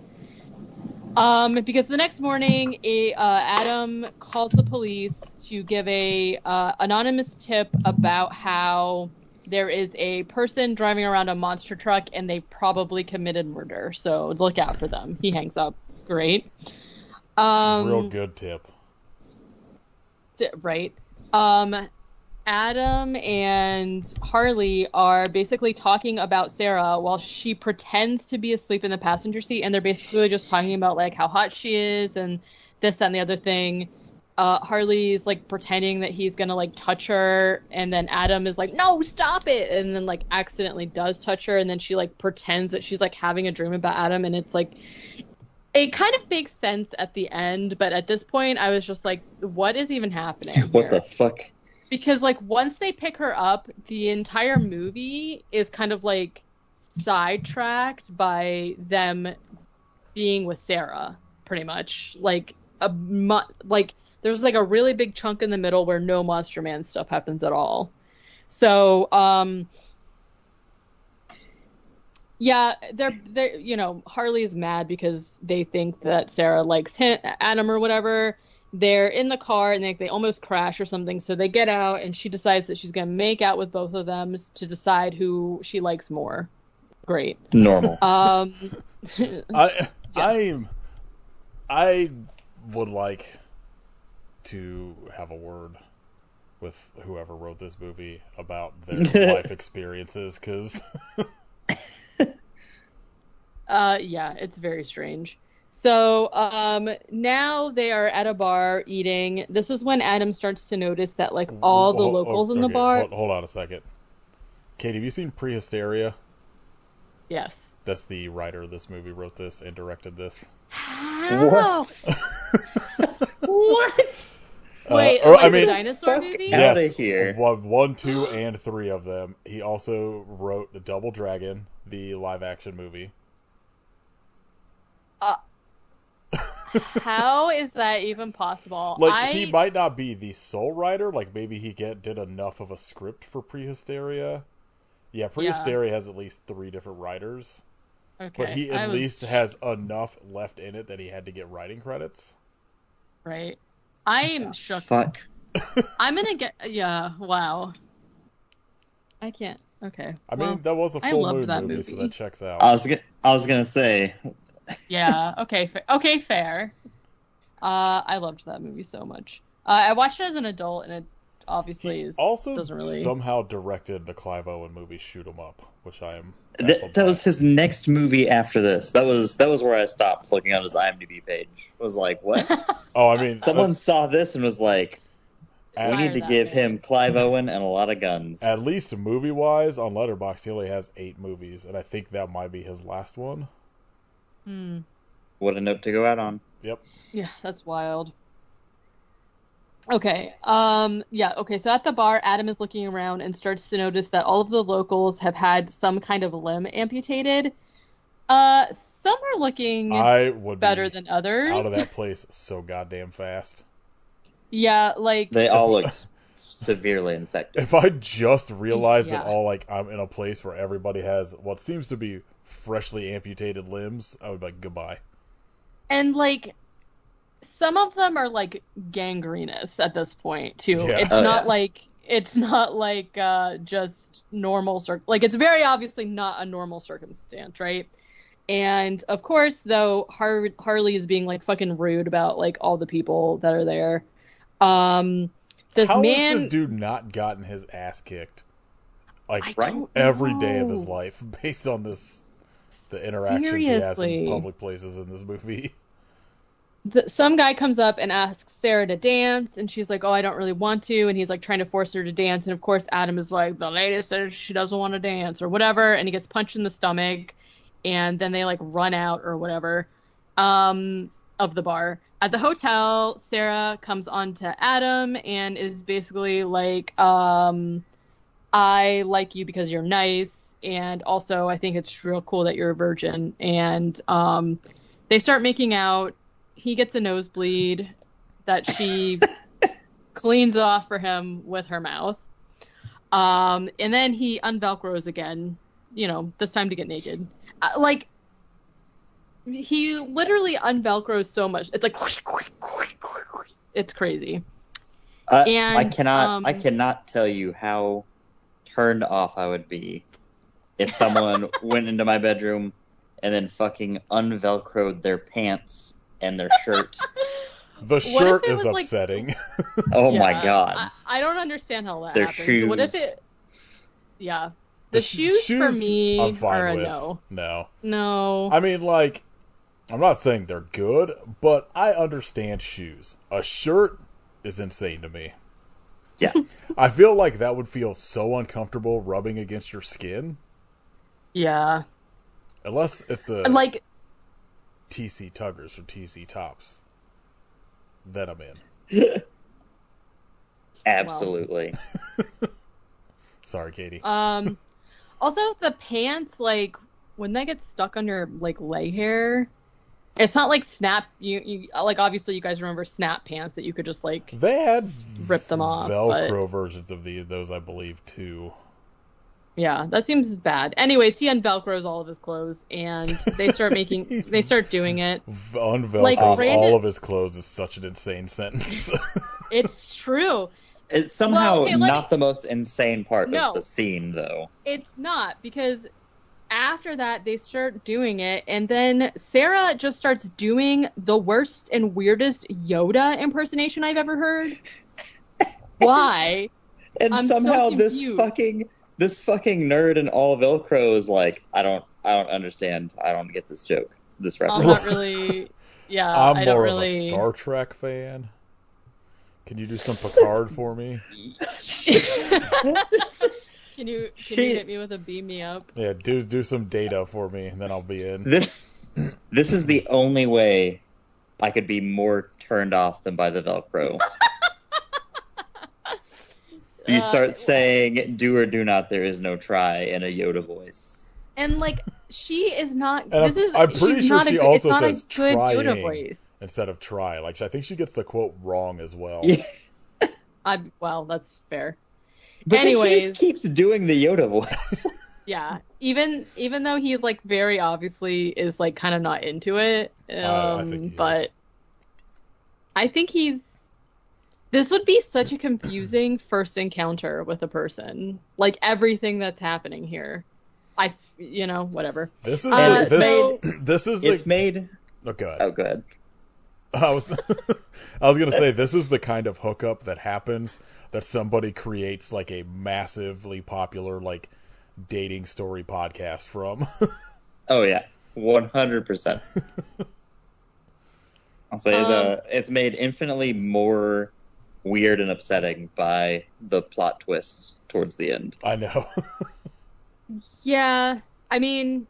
Because the next morning, Adam calls the police to give a anonymous tip about how there is a person driving around a monster truck and they probably committed murder. So look out for them. He hangs up. Great. Real good tip. Right. Adam and Harley are basically talking about Sarah while she pretends to be asleep in the passenger seat, and they're basically just talking about, like, how hot she is and this, that, and the other thing. Harley's, like, pretending that he's gonna, like, touch her, and then Adam is like, no, stop it, and then, like, accidentally does touch her, and then she, like, pretends that she's, like, having a dream about Adam, and it's, like, it kind of makes sense at the end, but at this point, I was just like, what is even happening What here? The fuck? Because, like, once they pick her up, the entire movie is kind of, like, sidetracked by them being with Sarah, pretty much. Like, there's, like, a really big chunk in the middle where no Monster Man stuff happens at all. So, yeah, they're you know, Harley's mad because they think that Sarah likes Adam or whatever. They're in the car and they almost crash or something, so they get out and she decides that she's going to make out with both of them to decide who she likes more. Great. Normal. I would like to have a word with whoever wrote this movie about their life experiences, because yeah, it's very strange. So now they are at a bar eating. This is when Adam starts to notice that, like, all the locals in the bar. Hold on a second. Kate, have you seen Prehysteria? Yes. That's the writer of this movie, wrote this and directed this. How? What? What? Wait, the dinosaur movie? Yes, out of here. 1, 2, and 3 of them. He also wrote The Double Dragon, the live-action movie. How is that even possible? Like, he might not be the sole writer. Like, maybe he did enough of a script for Prehysteria. Yeah, Prehysteria has at least 3 different writers. Okay. But he at least has enough left in it that he had to get writing credits. Right. I'm shook. Fuck. I'm gonna get... Yeah, wow. I can't... Okay. I mean, that was a full moon movie, so that checks out. I was gonna say... Yeah, okay, okay, fair. I loved that movie so much. I watched it as an adult, and it obviously doesn't really... somehow directed the Clive Owen movie Shoot 'Em Up, which I am... That was his next movie after this. That was where I stopped looking at his IMDb page. I was like, what? Oh, I mean... Someone saw this and was like, we need to give him Clive Owen and a lot of guns. At least movie-wise, on Letterboxd, he only has 8 movies, and I think that might be his last one. What a note to go out on. Yep. Yeah, that's wild. Okay. Yeah, okay. So at the bar, Adam is looking around and starts to notice that all of the locals have had some kind of limb amputated. Some are looking I would better be than out of others. that place so goddamn fast. Yeah, like They If all looked severely infected. if I just realized that yeah. I'm in a place where everybody has what seems to be freshly amputated limbs, I would be like goodbye. And like some of them are like gangrenous at this point too. Yeah. It's Oh, not yeah. like just normal like it's very obviously not a normal circumstance, right? And of course, though, Harley is being like fucking rude about like all the people that are there. Um, this How has this man, dude not gotten his ass kicked I like Right? don't every day of his know. life based on the interactions he has in Seriously. public places in this movie? Some guy comes up and asks Sarah to dance, and she's like, "Oh, I don't really want to." And he's like trying to force her to dance, and of course Adam is like, "The lady said she doesn't want to dance or whatever," and he gets punched in the stomach, and then they like run out or whatever, of the bar. At the hotel, Sarah comes on to Adam and is basically like, "I like you because you're nice, and also I think it's real cool that you're a virgin." And they start making out. He gets a nosebleed that she cleans off for him with her mouth. And then he unvelcros again, this time to get naked. Like, he literally unvelcros so much. It's like, it's crazy. I And, cannot tell you how turned off I would be if someone went into my bedroom and then fucking unvelcroed their pants and their shirt. The What if shirt it is was, like- upsetting. Oh yeah, my god. I don't understand how that Their happens. What if shoes. it, yeah. The shoes for me I'm fine are a with. no. No. No. I mean, like, I'm not saying they're good, but I understand shoes. A shirt is insane to me. Yeah. I feel like that would feel so uncomfortable rubbing against your skin. Yeah. Unless it's a Like, TC Tuggers or TC Tops. Then I'm in. Absolutely. Sorry, Katie. also the pants, like, when they get stuck on your, like, leg hair, it's not like snap, you like, obviously you guys remember snap pants that you could just, like, They had rip them off, Velcro versions of those, I believe, too. yeah, that seems bad. Anyways, he unvelcros all of his clothes, and they start doing it. Unvelcros Like, all of his clothes is such an insane sentence. It's true. It's somehow Well, okay, not the most insane part No. of the scene, though. It's not, because after that they start doing it, and then Sarah just starts doing the worst and weirdest Yoda impersonation I've ever heard. Why? And I'm so somehow this confused. fucking nerd in all Velcro is like, I don't understand. I don't get this joke. This I'm reference. not really. Yeah, I'm I don't more really. of a Star Trek fan. Can you do some Picard for me? Can you She- hit me with a beam me up? Yeah, do some data for me, and then I'll be in. This is the only way I could be more turned off than by the Velcro. You start saying "do or do not," there is no try in a Yoda voice. And like she is not. And This is. I'm pretty she's sure not she a, also it's not says a good Yoda trying voice. instead of try. Like, I think she gets the quote wrong as well. Yeah. Well, that's fair. But then she Anyways. just keeps doing the Yoda voice. Yeah, even though he like very obviously is like kind of not into it, I think he but is. I think he's. This would be such a confusing first encounter with a person. Like everything that's happening here, whatever. This is And so- this is It's the made. oh god. Oh, good. I was I was gonna say this is the kind of hookup that happens that somebody creates like a massively popular like dating story podcast from. Oh yeah, 100%. I'll say it's made infinitely more weird and upsetting by the plot twist towards the end. I know. Yeah, I mean,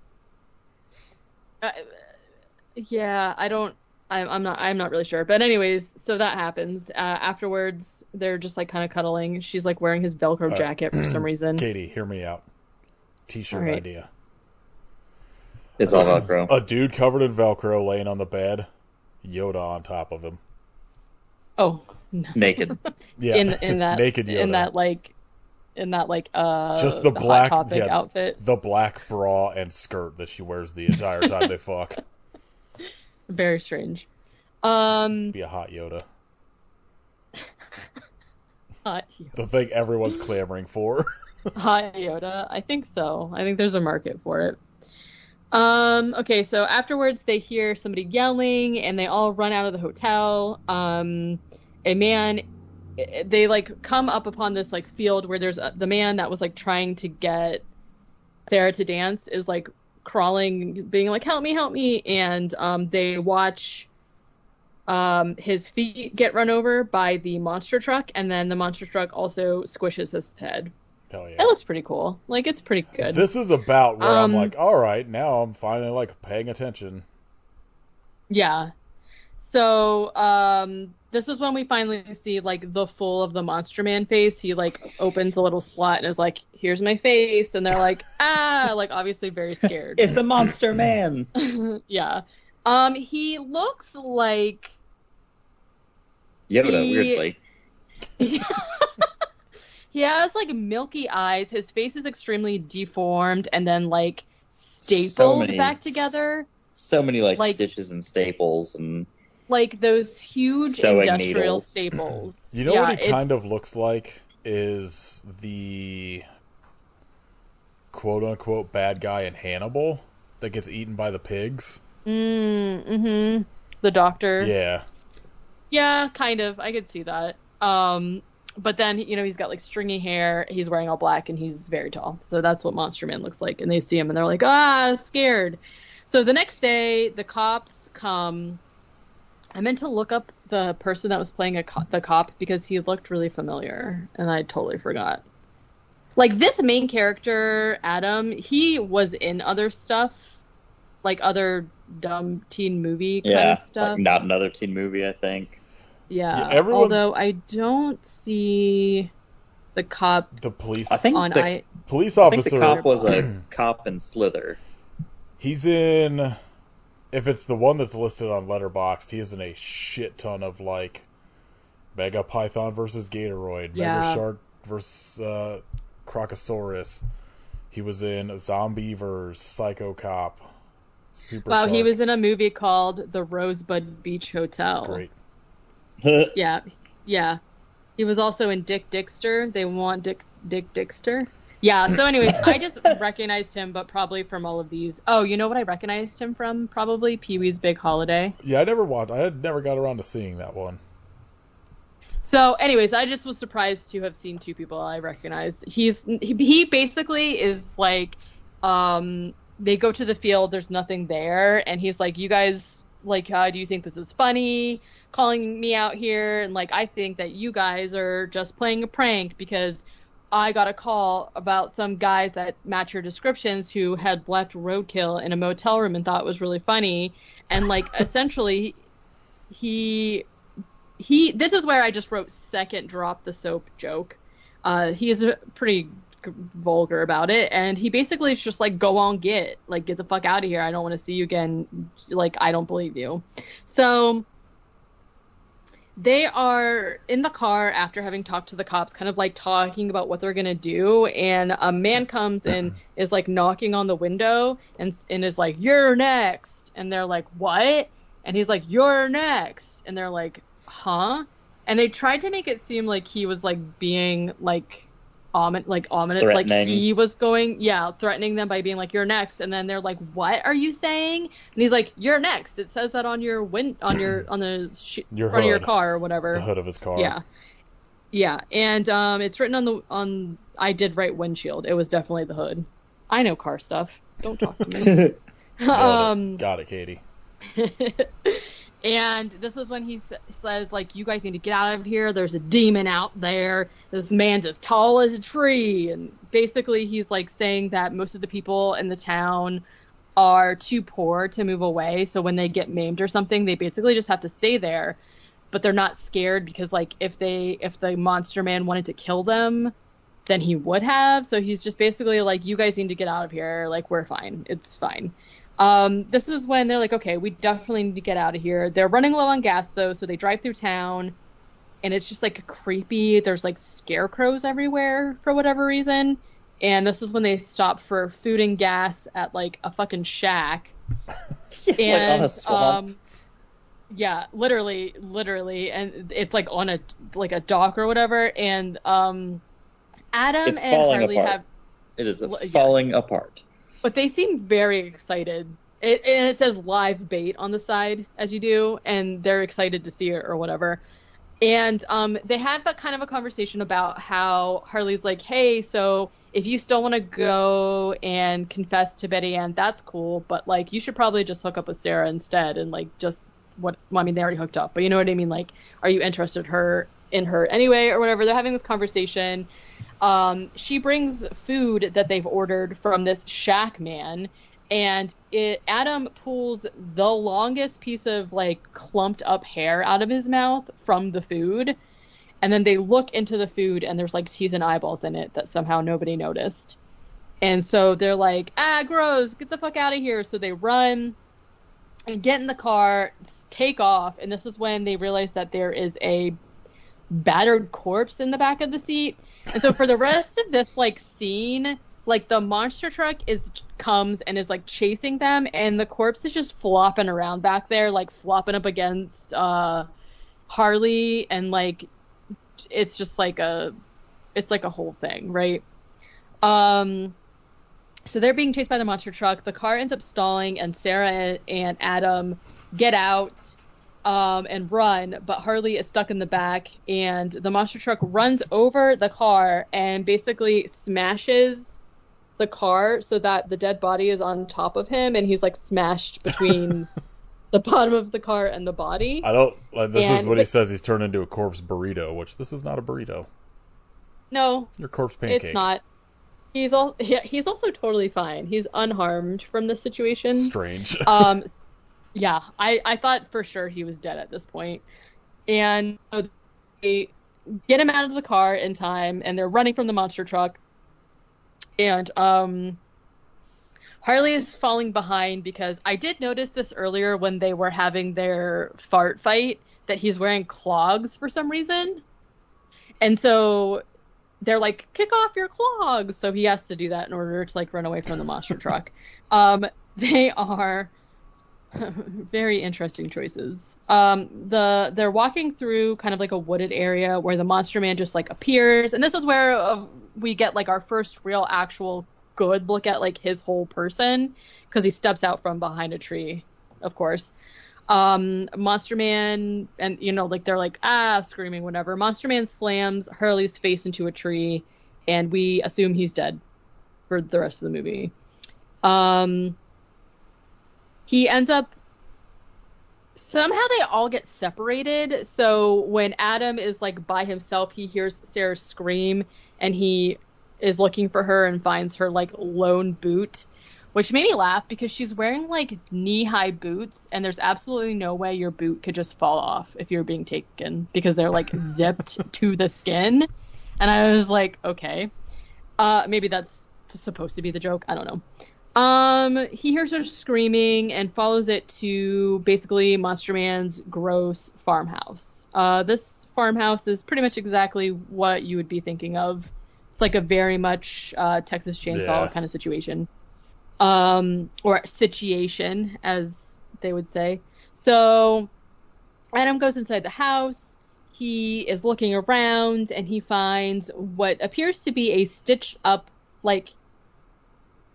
yeah, I don't. I'm not really sure. But anyways, so that happens. Afterwards, they're just like kind of cuddling. She's like wearing his Velcro jacket for some reason. Katie, hear me out. T-shirt idea. It's all Velcro. A dude covered in Velcro laying on the bed, Yoda on top of him. Oh, naked. Yeah, in that naked Yoda. in that just the black Hot Topic outfit, the black bra and skirt that she wears the entire time they fuck. Very strange. Be a hot Yoda. Hot Yoda. The thing everyone's clamoring for. Hot Yoda. I think so. I think there's a market for it. Okay, so afterwards they hear somebody yelling and they all run out of the hotel. They like come up upon this like field where there's the man that was like trying to get Sarah to dance is like crawling, being like, help me. And they watch his feet get run over by the monster truck, and then the monster truck also squishes his head. Hell yeah. It looks pretty cool. Like, it's pretty good. This is about where I'm like, all right, now I'm finally like paying attention. Yeah. So, this is when we finally see like the full of the Monster Man face. He like opens a little slot and is like, here's my face. And they're like, ah, like obviously very scared. It's a Monster Man. Yeah. He looks like Yoda, weirdly. He has like milky eyes. His face is extremely deformed and then like stapled back together. So many like stitches and staples and like those huge industrial needles. staples. You know what he kind of looks like is the quote unquote bad guy in Hannibal that gets eaten by the pigs. The doctor. Yeah. Yeah, kind of. I could see that. But then, you know, he's got like stringy hair, he's wearing all black, and he's very tall. So that's what Monster Man looks like. And they see him and they're like, ah, scared. So the next day, the cops come. I meant to look up the person that was playing the cop because he looked really familiar, and I totally forgot. Like, this main character, Adam, he was in other stuff, like other dumb teen movie kind of stuff. Like Not Another Teen Movie, I think. Yeah, although I don't see the cop. The police. I think police officer. I think the cop was a cop in Slither. He's in. If it's the one that's listed on Letterboxd, he is in a shit ton of like Mega Python versus Gatoroid, Mega Shark versus Crocosaurus. He was in Zombievers, Psycho Cop, Super Shark. He was in a movie called The Rosebud Beach Hotel. Great. Yeah. He was also in Dick Dixter. They want Dick Dixter. Yeah, so anyways, I just recognized him, but probably from all of these. Oh, you know what I recognized him from? Probably Pee-wee's Big Holiday. Yeah, I had never got around to seeing that one. So anyways, I just was surprised to have seen two people I recognized. He basically is like, they go to the field, there's nothing there, and he's like, you guys, like, how do you think this is funny? Calling me out here, and like, I think that you guys are just playing a prank because I got a call about some guys that match your descriptions who had left roadkill in a motel room and thought it was really funny. And like, essentially, he this is where I just wrote second drop the soap joke. He is pretty vulgar about it, and he basically is just like, go on, get the fuck out of here. I don't want to see you again. Like, I don't believe you. So they are in the car after having talked to the cops, kind of like talking about what they're going to do. And a man comes and is like knocking on the window and is like, you're next. And they're like, what? And he's like, you're next. And they're like, huh? And they tried to make it seem like he was like being like ominous, like he was going, threatening them by being like, you're next. And then they're like, what are you saying? And he's like, you're next. It says that on your front of your car or whatever. The hood of his car. Yeah. And it's written on I did write windshield. It was definitely the hood. I know car stuff. Don't talk to me. Got it, Katie. And this is when he says, like, you guys need to get out of here. There's a demon out there. This man's as tall as a tree. And basically he's, like, saying that most of the people in the town are too poor to move away. So when they get maimed or something, they basically just have to stay there. But they're not scared because, like, if the monster man wanted to kill them, then he would have. So he's just basically like, you guys need to get out of here. Like, we're fine. It's fine. This is when they're like, okay, we definitely need to get out of here. They're running low on gas, though, so they drive through town. And it's just, like, creepy. There's, like, scarecrows everywhere for whatever reason. And this is when they stop for food and gas at, like, a fucking shack. And, like on a swamp. Yeah, literally. And it's, like, on a dock or whatever. And Adam and Harley have... It is falling apart. But they seem very excited. And it says live bait on the side, as you do. And they're excited to see it or whatever. And they have a kind of a conversation about how Harley's like, hey, so if you still want to go and confess to Betty Ann, that's cool. But, like, you should probably just hook up with Sarah instead. And, like, just what – well, I mean, they already hooked up. But you know what I mean? Like, are you interested in her anyway or whatever? They're having this conversation. She brings food that they've ordered from this shack man. And Adam pulls the longest piece of, like, clumped up hair out of his mouth from the food. And then they look into the food and there's, like, teeth and eyeballs in it that somehow nobody noticed. And so they're like, gross, get the fuck out of here. So they run and get in the car, take off. And this is when they realize that there is a battered corpse in the back of the seat. And so for the rest of this, like, scene, like, the monster truck comes and is, like, chasing them, and the corpse is just flopping around back there, like, flopping up against Harley, and, like, it's just like a whole thing, right? So they're being chased by the monster truck. The car ends up stalling, and Sarah and Adam get out and run, but Harley is stuck in the back, and the monster truck runs over the car and basically smashes the car so that the dead body is on top of him, and he's, like, smashed between the bottom of the car and the body. This is what he says. He's turned into a corpse burrito, which this is not a burrito. No, your corpse pancake. It's not. He's also totally fine. He's unharmed from this situation. Strange. Yeah, I thought for sure he was dead at this point. And they get him out of the car in time, and they're running from the monster truck. And Harley is falling behind because I did notice this earlier when they were having their fart fight, that he's wearing clogs for some reason. And so they're like, kick off your clogs. So he has to do that in order to, like, run away from the monster truck. They are very interesting choices. They're walking through kind of like a wooded area where the monster man just, like, appears. And this is where we get, like, our first real actual good look at, like, his whole person, because he steps out from behind a tree, of course. Monster Man, and, you know, like, they're like, screaming, whatever. Monster Man slams Harley's face into a tree, and we assume he's dead for the rest of the movie. He ends up, somehow they all get separated. So when Adam is, like, by himself, he hears Sarah scream, and he is looking for her and finds her, like, lone boot, which made me laugh because she's wearing, like, knee-high boots, and there's absolutely no way your boot could just fall off if you're being taken, because they're, like, zipped to the skin. And I was like, okay. Maybe that's just supposed to be the joke. I don't know. He hears her screaming and follows it to basically Monster Man's gross farmhouse. This farmhouse is pretty much exactly what you would be thinking of. It's like a very much Texas Chainsaw kind of situation. Or situation, as they would say. So Adam goes inside the house. He is looking around, and he finds what appears to be a stitched up, like,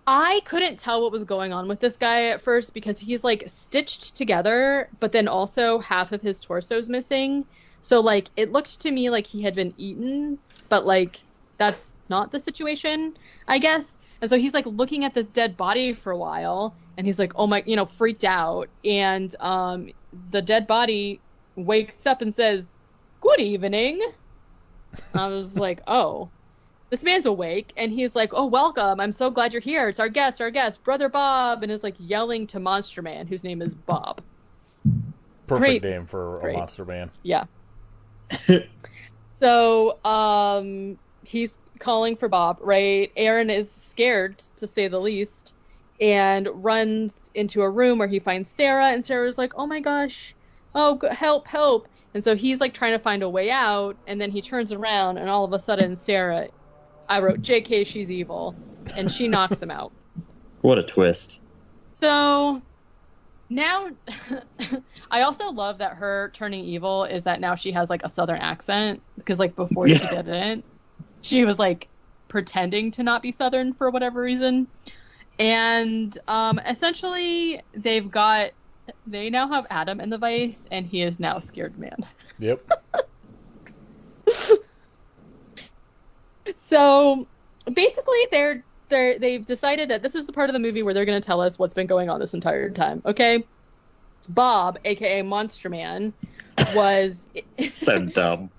I couldn't tell what was going on with this guy at first because he's, like, stitched together, but then also half of his torso's missing. So, like, it looked to me like he had been eaten, but, like, that's not the situation, I guess. And so he's, like, looking at this dead body for a while, and he's like, oh my, you know, freaked out. And the dead body wakes up and says, good evening. I was like, oh. this man's awake, and he's like, "Oh, welcome! I'm so glad you're here. It's our guest, Brother Bob," and is like yelling to Monster Man, whose name is Bob. Perfect name for a monster man. Yeah. So, he's calling for Bob, right? Aaron is scared, to say the least, and runs into a room where he finds Sarah, and Sarah's like, "Oh my gosh, oh, help, help." And so he's like trying to find a way out, and then he turns around, and all of a sudden Sarah, I wrote, "JK, she's evil," and she knocks him out. What a twist. So now, I also love that her turning evil is that now she has like a southern accent, because like before she didn't. She was like pretending to not be southern for whatever reason. And essentially they now have Adam in the vice, and he is now a scared man. Yep. So basically they've decided that this is the part of the movie where they're going to tell us what's been going on this entire time. Okay? Bob, aka Monster Man, was so dumb.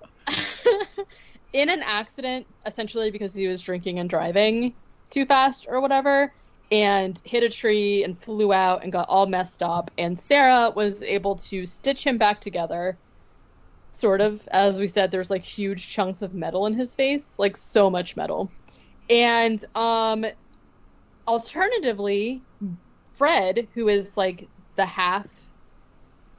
in an accident, essentially because he was drinking and driving too fast or whatever, and hit a tree and flew out and got all messed up. And Sarah was able to stitch him back together. Sort of, as we said, there's like huge chunks of metal in his face, like so much metal. And alternatively, Fred, who is like the half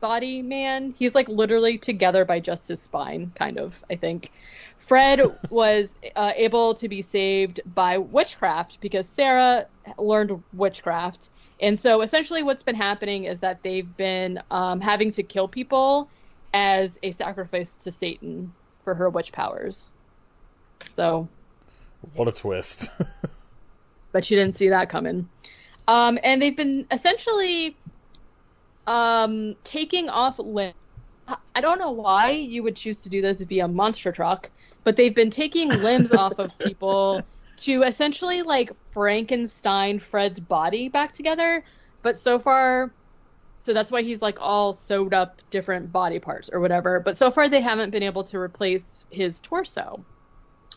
body man, he's like literally together by just his spine, kind of, I think. Fred was able to be saved by witchcraft because Sarah learned witchcraft. And so essentially what's been happening is that they've been having to kill people as a sacrifice to Satan for her witch powers. So. What a twist. But you didn't see that coming. And they've been essentially taking off limbs. I don't know why you would choose to do this via monster truck, but they've been taking limbs off of people to essentially like Frankenstein Fred's body back together. But so far, so that's why he's like all sewed up different body parts or whatever. But so far they haven't been able to replace his torso.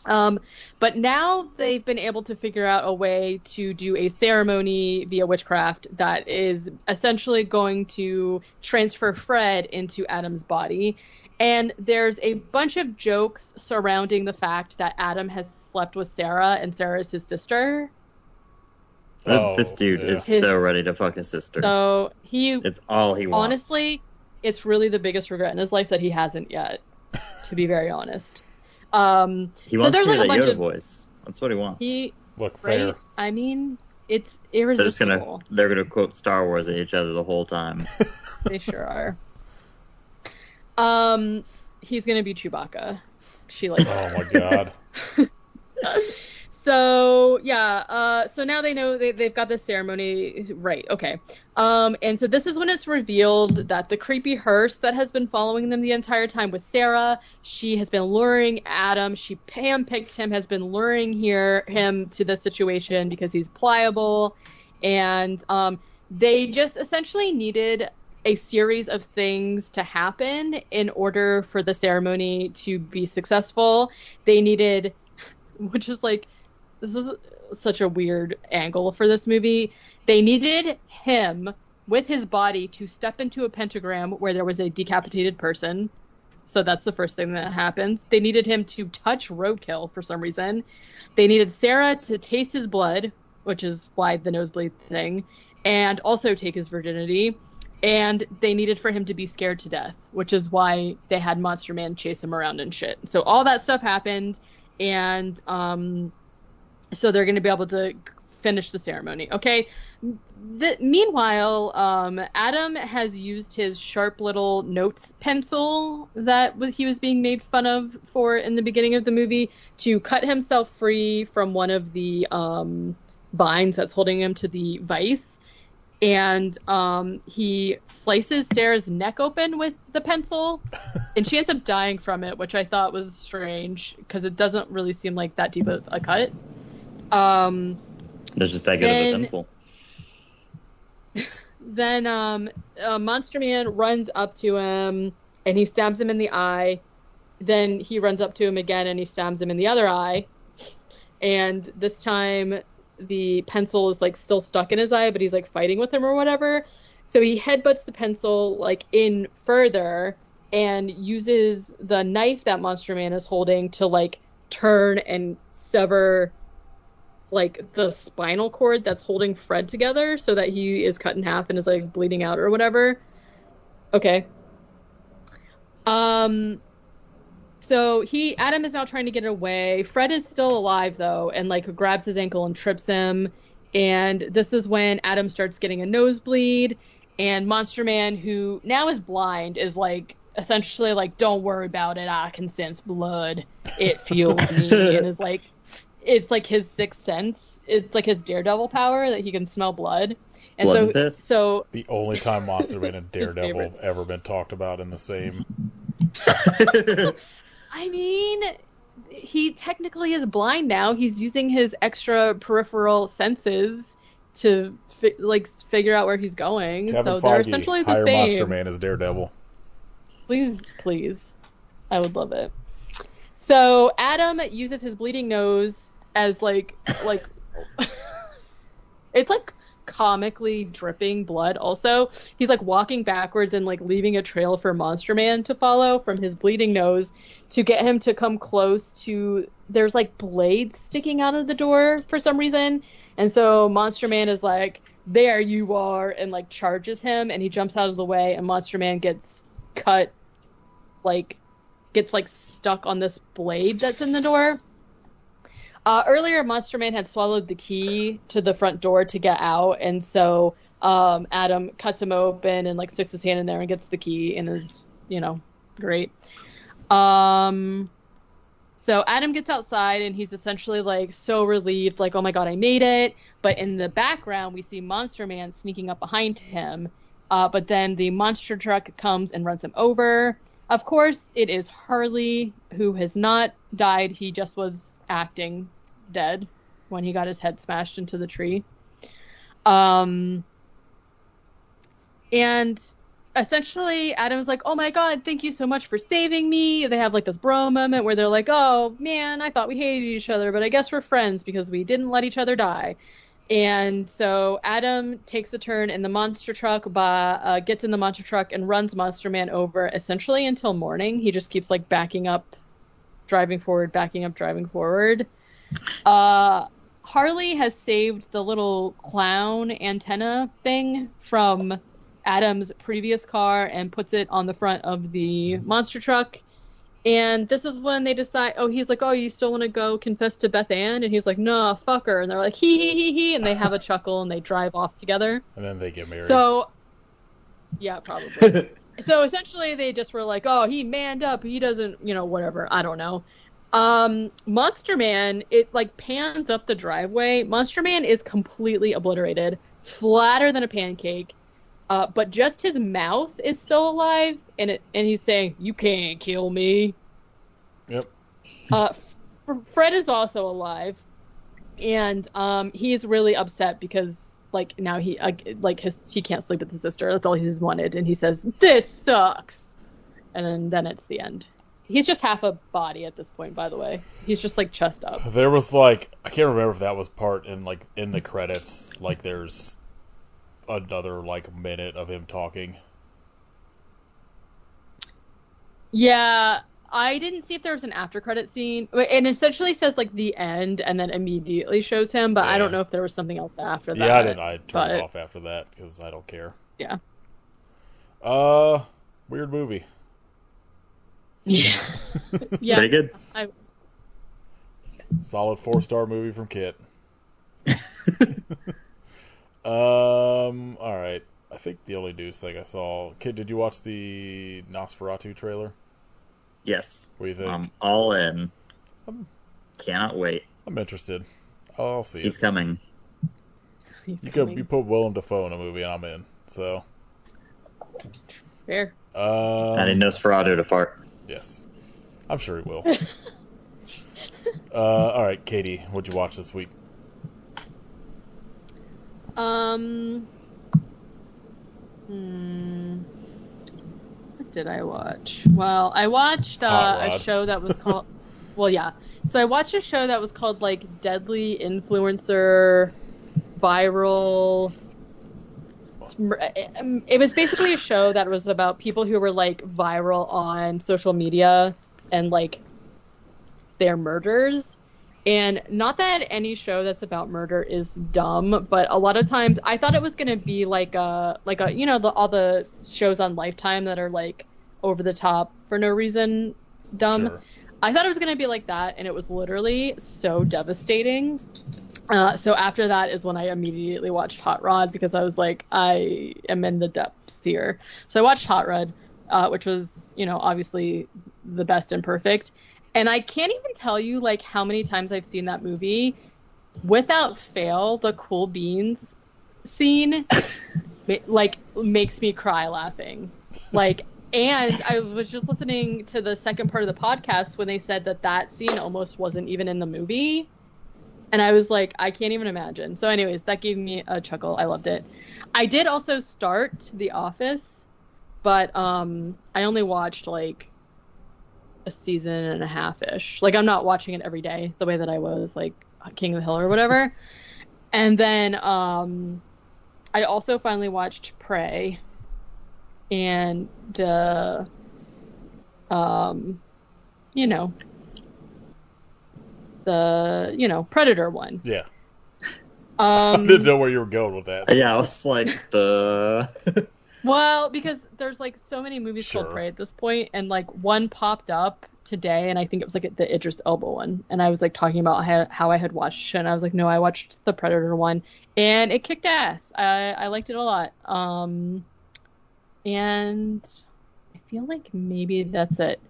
But now they've been able to figure out a way to do a ceremony via witchcraft that is essentially going to transfer Fred into Adam's body. And there's a bunch of jokes surrounding the fact that Adam has slept with Sarah and Sarah is his sister. This dude is so ready to fuck his sister. So it's all he wants. Honestly, it's really the biggest regret in his life that he hasn't yet, to be very honest. He wants to hear that Yoda voice. That's what he wants. Look fair. Right? I mean, it's irresistible. They're gonna quote Star Wars at each other the whole time. They sure are. He's gonna be Chewbacca. She likes. Oh my god. So yeah, so now they know they've got this ceremony right. Okay, and so this is when it's revealed that the creepy hearse that has been following them the entire time with Sarah, she has been luring Adam. She handpicked him, has been luring him to this situation because he's pliable, and they just essentially needed a series of things to happen in order for the ceremony to be successful. They needed, which is like. This is such a weird angle for this movie. They needed him with his body to step into a pentagram where there was a decapitated person. So that's the first thing that happens. They needed him to touch roadkill for some reason. They needed Sarah to taste his blood, which is why the nosebleed thing, and also take his virginity. And they needed for him to be scared to death, which is why they had Monster Man chase him around and shit. So all that stuff happened, and so they're going to be able to finish the ceremony. Okay. Meanwhile, Adam has used his sharp little notes pencil that he was being made fun of for in the beginning of the movie to cut himself free from one of the binds that's holding him to the vice. And he slices Sarah's neck open with the pencil, and she ends up dying from it, which I thought was strange because it doesn't really seem like that deep of a cut. There's just that good of a pencil. Then Monster Man runs up to him and he stabs him in the eye. Then he runs up to him again and he stabs him in the other eye. and this time the pencil is like still stuck in his eye, but he's like fighting with him or whatever. So he headbutts the pencil like in further and uses the knife that Monster Man is holding to like turn and sever like the spinal cord that's holding Fred together so that he is cut in half and is like bleeding out or whatever. Okay. So Adam is now trying to get away. Fred is still alive though, and like grabs his ankle and trips him. And this is when Adam starts getting a nosebleed, and Monster Man, who now is blind, is like essentially like, don't worry about it, I can sense blood. It fuels me. And is like, it's like his sixth sense. It's like his Daredevil power that he can smell blood. And so the only time Monster Man and Daredevil have ever been talked about in the same. I mean, he technically is blind now. He's using his extra peripheral senses to figure out where he's going. Kevin so Feige, they're essentially the same. Monster Man as Daredevil. Please. I would love it. So Adam uses his bleeding nose as like it's like comically dripping blood. Also, he's like walking backwards and like leaving a trail for Monster Man to follow from his bleeding nose to get him to come close to. There's like blades sticking out of the door for some reason, and so Monster Man is like, there you are, and like charges him, and he jumps out of the way, and Monster Man gets cut, gets stuck on this blade that's in the door. Earlier, Monster Man had swallowed the key to the front door to get out, and so Adam cuts him open and like sticks his hand in there and gets the key and is, great. So Adam gets outside and he's essentially like so relieved, like, oh my god, I made it. But in the background, we see Monster Man sneaking up behind him. But then the monster truck comes and runs him over. Of course, it is Harley, who has not died. He just was acting dead when he got his head smashed into the tree. And essentially, Adam's like, oh my god, thank you so much for saving me. They have like this bro moment where they're like, oh man, I thought we hated each other, but I guess we're friends because we didn't let each other die. And so Adam takes a turn in the monster truck, gets in the monster truck and runs Monster Man over essentially until morning. He just keeps like backing up, driving forward, backing up, driving forward. Harley has saved the little clown antenna thing from Adam's previous car and puts it on the front of the monster truck. And this is when they decide, he's like, oh, you still want to go confess to Beth Ann? And he's like, no, fuck her. And they're like, he, and they have a chuckle and they drive off together. And then they get married. So, yeah, probably. So essentially they just were like, oh, he manned up. He doesn't, whatever. I don't know. Monster Man, it like pans up the driveway. Monster Man is completely obliterated, flatter than a pancake. But just his mouth is still alive, and he's saying, "You can't kill me." Yep. Fred is also alive, and he's really upset because like now he can't sleep with his sister. That's all he's wanted, and he says, "This sucks," and then it's the end. He's just half a body at this point, by the way. He's just like chest up. There was like, I can't remember if that was part in the credits. Like there's another like minute of him talking. Yeah, I didn't see if there was an after credit scene. It essentially says like the end and then immediately shows him, but yeah. I don't know if there was something else after that. Yeah, I turned it off after that because I don't care. Yeah. Weird movie. Yeah. Yeah. Pretty good. Solid 4-star movie from Kit. Alright. I think the only news thing I saw... Kid, did you watch the Nosferatu trailer? Yes. What do you think? I'm all in. Cannot wait. I'm interested. I'll see He's coming. You put Willem Dafoe in a movie and I'm in. So... Fair. I need Nosferatu to fart. Yes. I'm sure he will. Alright, Katie, what'd you watch this week? What did I watch? Well, I watched a show that was called... Well, yeah. So I watched a show that was called like Deadly Influencer Viral. It was basically a show that was about people who were like viral on social media and like their murders. And not that any show that's about murder is dumb, but a lot of times I thought it was going to be like a you know, all the shows on Lifetime that are like over the top for no reason dumb. Sure. I thought it was going to be like that, and it was literally so devastating. So after that is when I immediately watched Hot Rod, because I was like, I am in the depths here. So I watched Hot Rod, which was, you know, obviously the best and perfect. And I can't even tell you like how many times I've seen that movie. Without fail, the Cool Beans scene like makes me cry laughing. Like, and I was just listening to the second part of the podcast when they said that scene almost wasn't even in the movie. And I was like, I can't even imagine. So anyways, that gave me a chuckle. I loved it. I did also start The Office, but I only watched like a season and a half-ish. Like, I'm not watching it every day the way that I was like King of the Hill or whatever. And then I also finally watched Prey and the you know, Predator one. Yeah. I didn't know where you were going with that. Yeah, I was like Well, because there's like so many movies called Prey at this point, and like one popped up today, and I think it was like the Idris Elba one, and I was like talking about how I had watched it, and I was like, no, I watched the Predator one, and it kicked ass. I liked it a lot. And I feel like maybe that's it.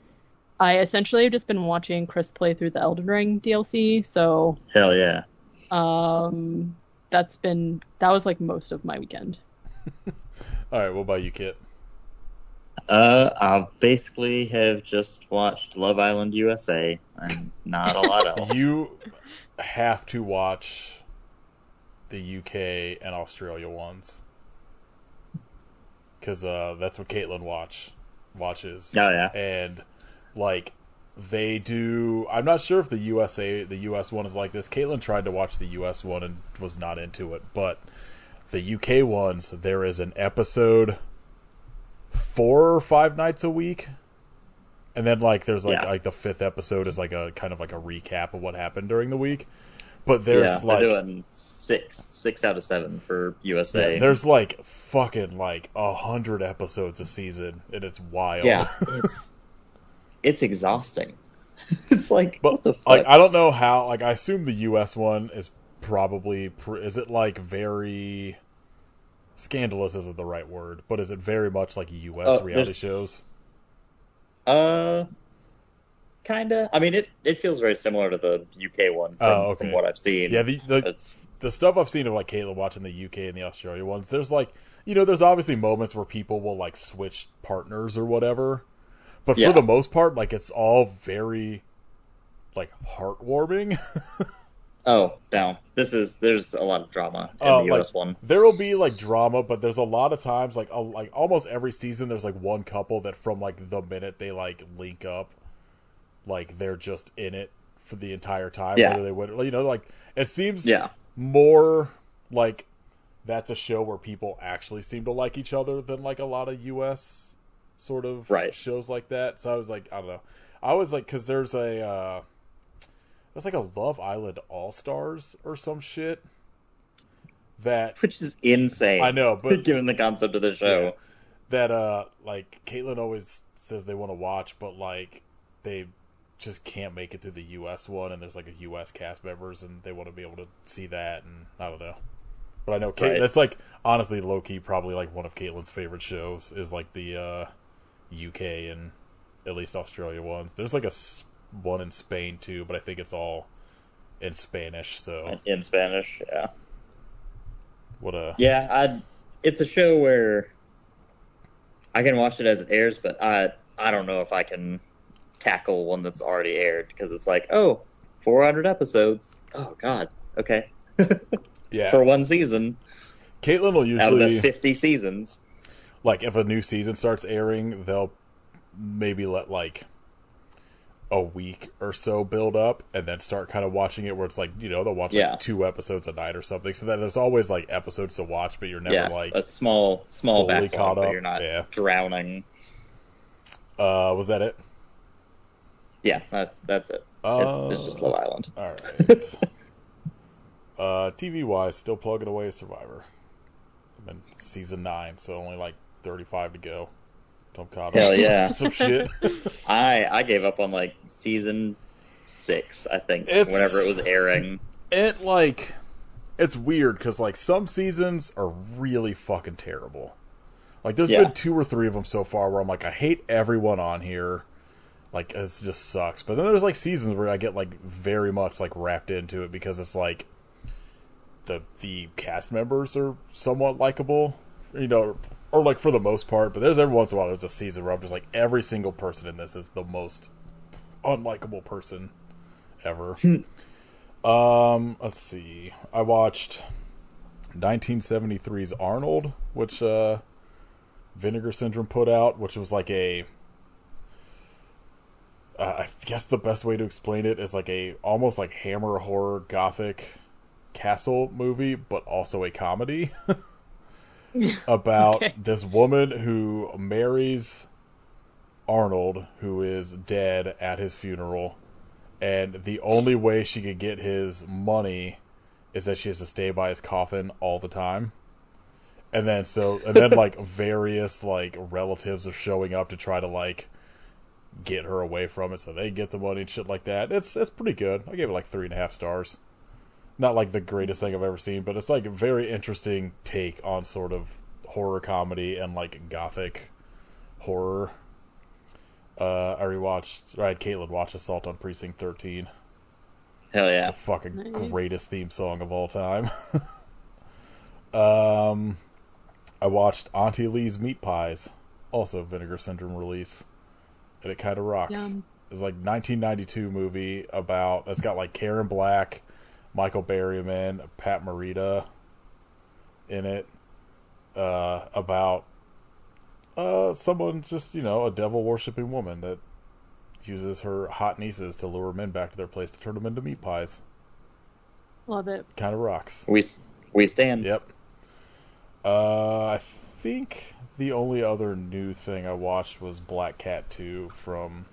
I essentially have just been watching Chris play through the Elden Ring DLC, so hell yeah. That was like most of my weekend. All right, what about you, Kit? I basically have just watched Love Island USA and not a lot else. You have to watch the UK and Australia ones, because that's what Caitlin watches. Oh yeah, and like they do. I'm not sure if the US one is like this. Caitlin tried to watch the US one and was not into it, but the UK ones, there is an episode 4 or 5 nights a week, and then like there's like the 5th episode is like a kind of like a recap of what happened during the week. But there's like they're doing 6 out of 7 for USA. There's like fucking like 100 episodes a season, and it's wild. Yeah, it's exhausting. It's like, what the fuck? Like, I don't know how. Like, I assume the US one is probably is it like very scandalous isn't the right word, but is it very much like US reality shows? Kinda. I mean, it feels very similar to the UK one from what I've seen. Yeah, the stuff I've seen of like Caitlin watching the UK and the Australia ones, there's like, you know, there's obviously moments where people will like switch partners or whatever, but for the most part, like it's all very like heartwarming. Oh, no. There's a lot of drama in the US one. There will be like drama, but there's a lot of times like almost every season there's like one couple that from like the minute they like link up, like they're just in it for the entire time. Yeah. Whether they would, you know, like it seems more like that's a show where people actually seem to like each other than like a lot of US sort of shows like that. So I was like, I don't know. I was like, because there's like a Love Island All-Stars or some shit. Which is insane. I know, but given the concept of the show. Yeah, that like Caitlin always says they want to watch, but like they just can't make it through the US one, and there's like a US cast members and they want to be able to see that, and I don't know. But I know that's like honestly low key probably like one of Caitlin's favorite shows is like the UK and at least Australia ones. There's like a one in Spain too, but I think it's all in Spanish. So in Spanish, yeah. Yeah, it's a show where I can watch it as it airs, but I don't know if I can tackle one that's already aired, because it's like, 400 episodes. Oh God, okay. Yeah, for one season. Caitlin will usually out of the 50 seasons. Like if a new season starts airing, they'll maybe let like a week or so build up, and then start kind of watching it where it's like, they'll watch like 2 episodes a night or something. So that there's always like episodes to watch, but you're never like a small fully backlog, caught up. But you're not drowning. Was that it? Yeah, that's it. It's just Love Island. All right. TV wise, still plugging away at Survivor. I'm in season 9, so only like 35 to go. I'm caught up. Hell yeah. Some shit. I gave up on like season 6, I think, whenever it was airing. It's weird because like some seasons are really fucking terrible. Like there's been 2 or 3 of them so far where I'm like, I hate everyone on here. Like it just sucks. But then there's like seasons where I get like very much like wrapped into it because it's like the cast members are somewhat likable, or like for the most part. But there's every once in a while there's a season where I'm just like, every single person in this is the most unlikable person ever. Let's see. I watched 1973's Arnold, which Vinegar Syndrome put out, which was like I guess the best way to explain it is like almost like Hammer horror gothic castle movie, but also a comedy about this woman who marries Arnold, who is dead, at his funeral, and the only way she could get his money is that she has to stay by his coffin all the time. And then like various like relatives are showing up to try to like get her away from it so they get the money and shit like that. It's pretty good. I gave it like 3.5 stars. Not like the greatest thing I've ever seen, but it's like a very interesting take on sort of horror comedy and like gothic horror. I had Caitlin watch Assault on Precinct 13. Hell yeah. The fucking greatest theme song of all time. I watched Auntie Lee's Meat Pies, also Vinegar Syndrome release, and it kind of rocks. Yum. It's like 1992 movie it's got like Karen Black, Michael Berryman, Pat Morita in it, about someone just, a devil-worshipping woman that uses her hot nieces to lure men back to their place to turn them into meat pies. Love it. Kind of rocks. We stand. Yep. I think the only other new thing I watched was Black Cat 2 from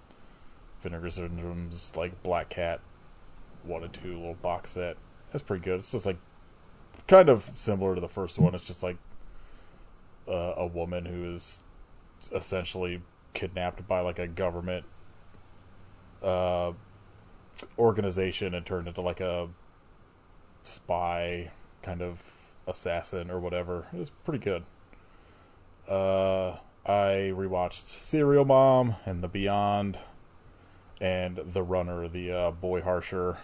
Vinegar Syndrome's like Black Cat 1 and 2 little box set. That's pretty good. It's just like kind of similar to the first one. It's just like a woman who is essentially kidnapped by like a government organization and turned into like a spy kind of assassin or whatever. It was pretty good. I rewatched Serial Mom and The Beyond and The Runner, the Boy Harsher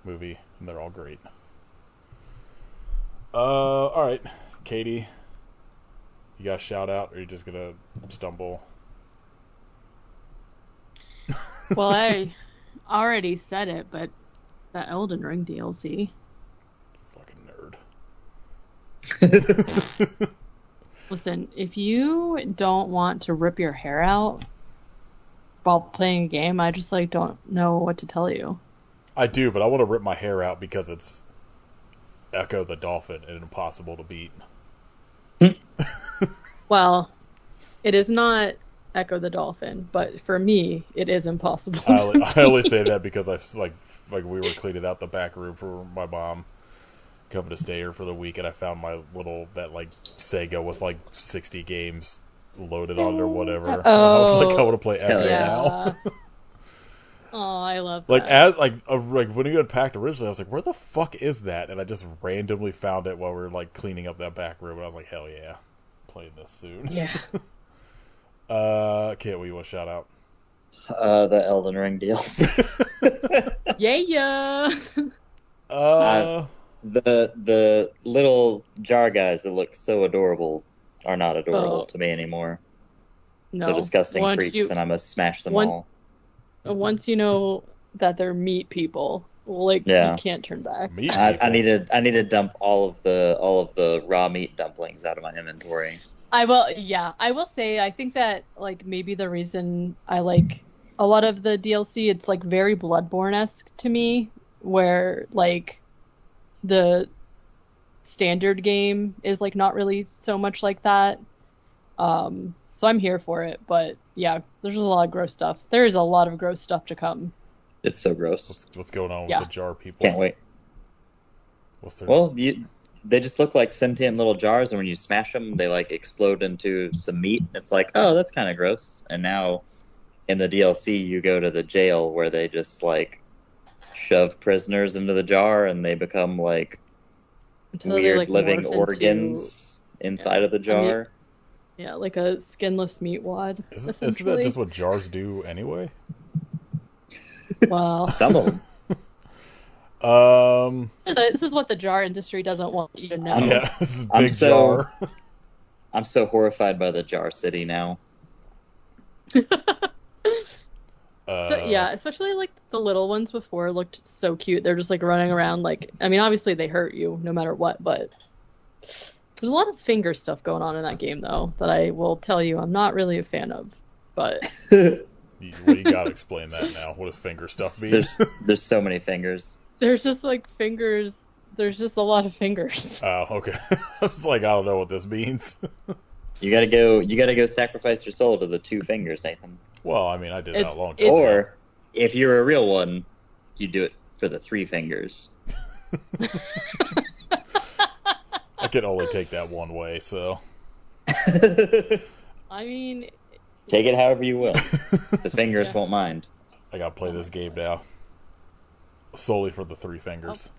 movie, and they're all great. Alright, Katie, you got a shout out, or are you just gonna stumble? Well, I already said it, but the Elden Ring DLC. Fucking nerd. Listen, if you don't want to rip your hair out while playing a game, I just like don't know what to tell you. I do, but I want to rip my hair out because it's Echo the Dolphin and impossible to beat. Well, it is not Echo the Dolphin, but for me, it is impossible. I only say that because I like we were cleaning out the back room for my mom coming to stay here for the week, and I found my Sega with like 60 games loaded on it or whatever. Oh, I was like, I want to play Echo now. Oh, I love that. Like when you unpacked originally, I was like, where the fuck is that? And I just randomly found it while we were like cleaning up that back room, and I was like, hell yeah, playing this soon. Yeah. Kit, what you want to shout out? The Elden Ring DLC. Yeah. The little jar guys that look so adorable are not adorable to me anymore. No. They're disgusting freaks, and I must smash them all. Once you know that they're meat people, you can't turn back. I need to dump all of the raw meat dumplings out of my inventory. I will say, I think that like maybe the reason I like a lot of the DLC, it's like very Bloodborne-esque to me, where like the standard game is like not really so much like that. So I'm here for it, but yeah, there's a lot of gross stuff. There is a lot of gross stuff to come. It's so gross. What's going on Yeah. with the jar people? Can't wait. What's their... Well, they just look like sentient little jars, and when you smash them, they like explode into some meat. It's like, oh, that's kind of gross. And now, in the DLC, you go to the jail where they just like shove prisoners into the jar, and they become like Until they, weird like, living morph into- organs inside of the jar. Yeah, like a skinless meat wad, Isn't essentially. that just what jars do anyway? Wow. Some of them. This is what the jar industry doesn't want you to know. Yeah, this is a I'm big so- jar. I'm so horrified by the Jar City now. So, yeah, especially like the little ones before looked so cute. They're just like running around like, I mean, obviously they hurt you no matter what, but there's a lot of finger stuff going on in that game though that I will tell you I'm not really a fan of. But You gotta explain that now. What does finger stuff mean? There's so many fingers. there's just like fingers. There's just a lot of fingers. Oh, okay. I was like, I don't know what this means. You gotta go sacrifice your soul to the 2 fingers, Nathan. Well, I mean, I did that It's- a long time ago. Or if you're a real one, you do it for the 3 fingers. I can only take that one way, so I mean, Take it however you will. The fingers Yeah. won't mind. I gotta play this game now. Solely for the 3 fingers.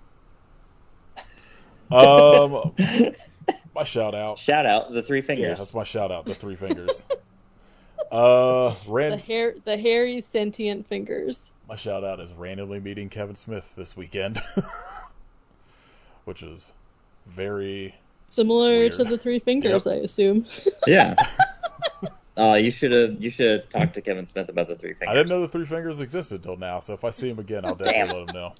My shout out. Shout out the 3 Yeah, fingers. that's my shout out, the 3 fingers. the hairy sentient fingers. My shout out is randomly meeting Kevin Smith this weekend. Which is very... Similar Weird. to the 3 fingers, Yep. I assume. Yeah. You should have talked to Kevin Smith about the 3 fingers. I didn't know the 3 fingers existed till now, so if I see him again, I'll definitely let him know.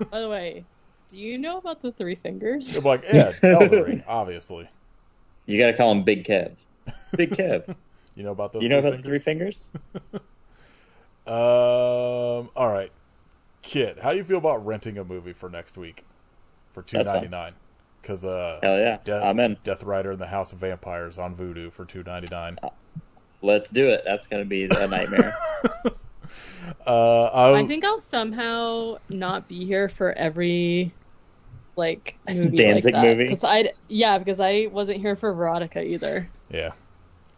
By the way, do you know about the 3 fingers? I'm like, yeah, Elden Ring, obviously. You gotta call him Big Kev. Big Kev. You know about those You know 3 about the 3 fingers? Alright. Kit, how do you feel about renting a movie for next week? For $2.99? Because Hell yeah. I'm in. Death Rider and the House of Vampires on Vudu for $2.99. Let's do it. That's gonna be a nightmare. I think I'll somehow not be here for every like movie Danzig like that. movie? Because I wasn't here for Veronica either. Yeah.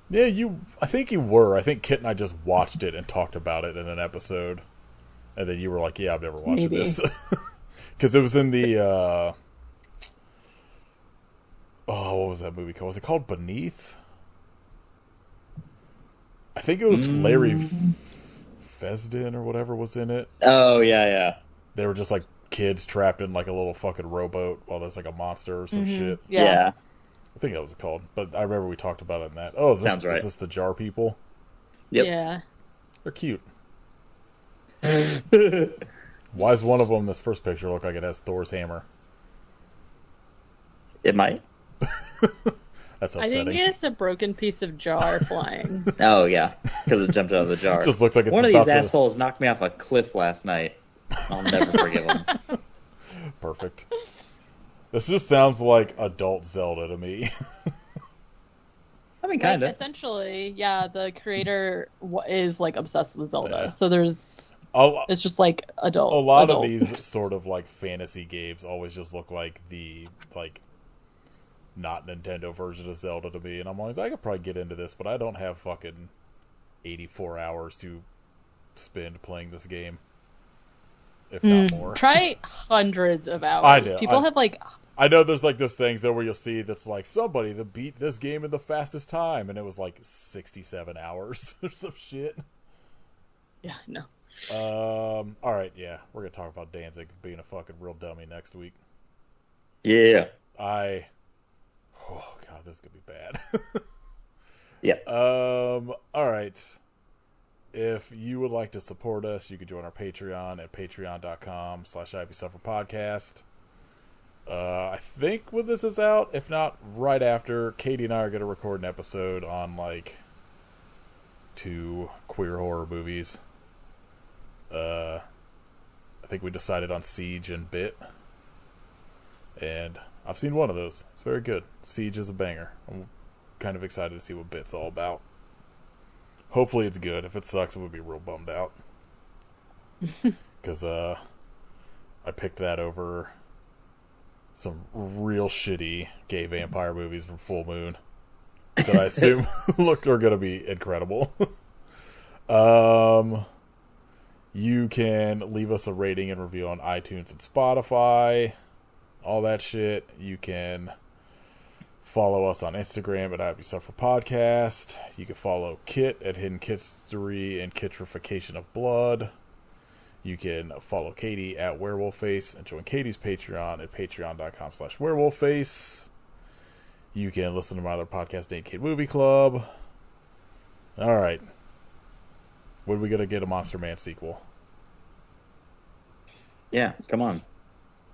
Yeah, I think you were. I think Kit and I just watched it and talked about it in an episode. And then you were like, yeah, I've never watched Maybe. this. Because it was in the... what was that movie called? Was it called Beneath? I think it was Larry Fessenden or whatever was in it. Oh yeah. They were just like kids trapped in like a little fucking rowboat while there's like a monster or some shit. Yeah. I think that was called. But I remember we talked about it in that. Oh, Sounds right. Is this the jar people? Yep. Yeah. They're cute. Why is one of them, this first picture, look like it has Thor's hammer? It might. That's I upsetting. think it's a broken piece of jar flying. Oh yeah, because it jumped out of the jar. Just looks like it's One of about these to... assholes knocked me off a cliff last night. I'll never forgive him. Perfect. This just sounds like adult Zelda to me. I mean, kind of. Essentially, yeah, the creator is like obsessed with Zelda. Yeah. So it's just like adult. A lot adult. of these sort of like fantasy games always just look like the not Nintendo version of Zelda to me, and I'm like, I could probably get into this, but I don't have fucking 84 hours to spend playing this game, if not more. Try hundreds of hours. I know. People have like I know there's like those things there where you'll see that's like somebody that beat this game in the fastest time, and it was like 67 hours or some shit. yeah, no. All right, yeah, we're gonna talk about Danzig being a fucking real dummy next week. Yeah. Oh god, this could be bad. Yeah. All right. If you would like to support us, you can join our Patreon at patreon.com/IPSufferPodcast. I think when this is out, if not right after, Katie and I are going to record an episode on like 2 queer horror movies. I think we decided on Siege and Bit. And I've seen one of those. It's very good. Siege is a banger. I'm kind of excited to see what Bit's all about. Hopefully it's good. If it sucks, I would be real bummed out. Because I picked that over some real shitty gay vampire movies from Full Moon that I assume are going to be incredible. You can leave us a rating and review on iTunes and Spotify. All that shit. You can follow us on Instagram at Happy Suffer Podcast. You can follow Kit at Hidden Kitstery and Kitrification of Blood. You can follow Katie at Werewolfface and join Katie's Patreon at patreon.com/werewolfface. You can listen to my other podcast, Date Kid Movie Club. All right. When are we going to get a Monster Man sequel? Yeah, come on.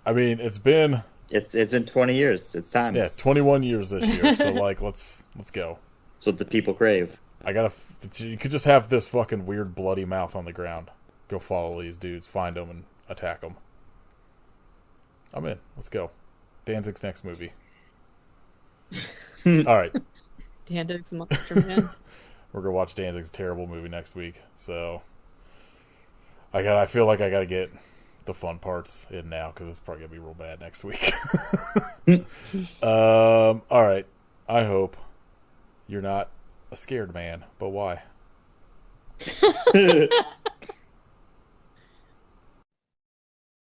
I mean, it's been 20 years. It's time. Yeah, 21 years this year. So like, let's go. That's what the people crave. You could just have this fucking weird bloody mouth on the ground. Go follow these dudes, find them, and attack them. I'm in. Let's go. Danzig's next movie. All right. Danzig's Monster Man. We're gonna watch Danzig's terrible movie next week. So I feel like I gotta get the fun parts in now because it's probably gonna be real bad next week. All right. I hope you're not a scared man, but why?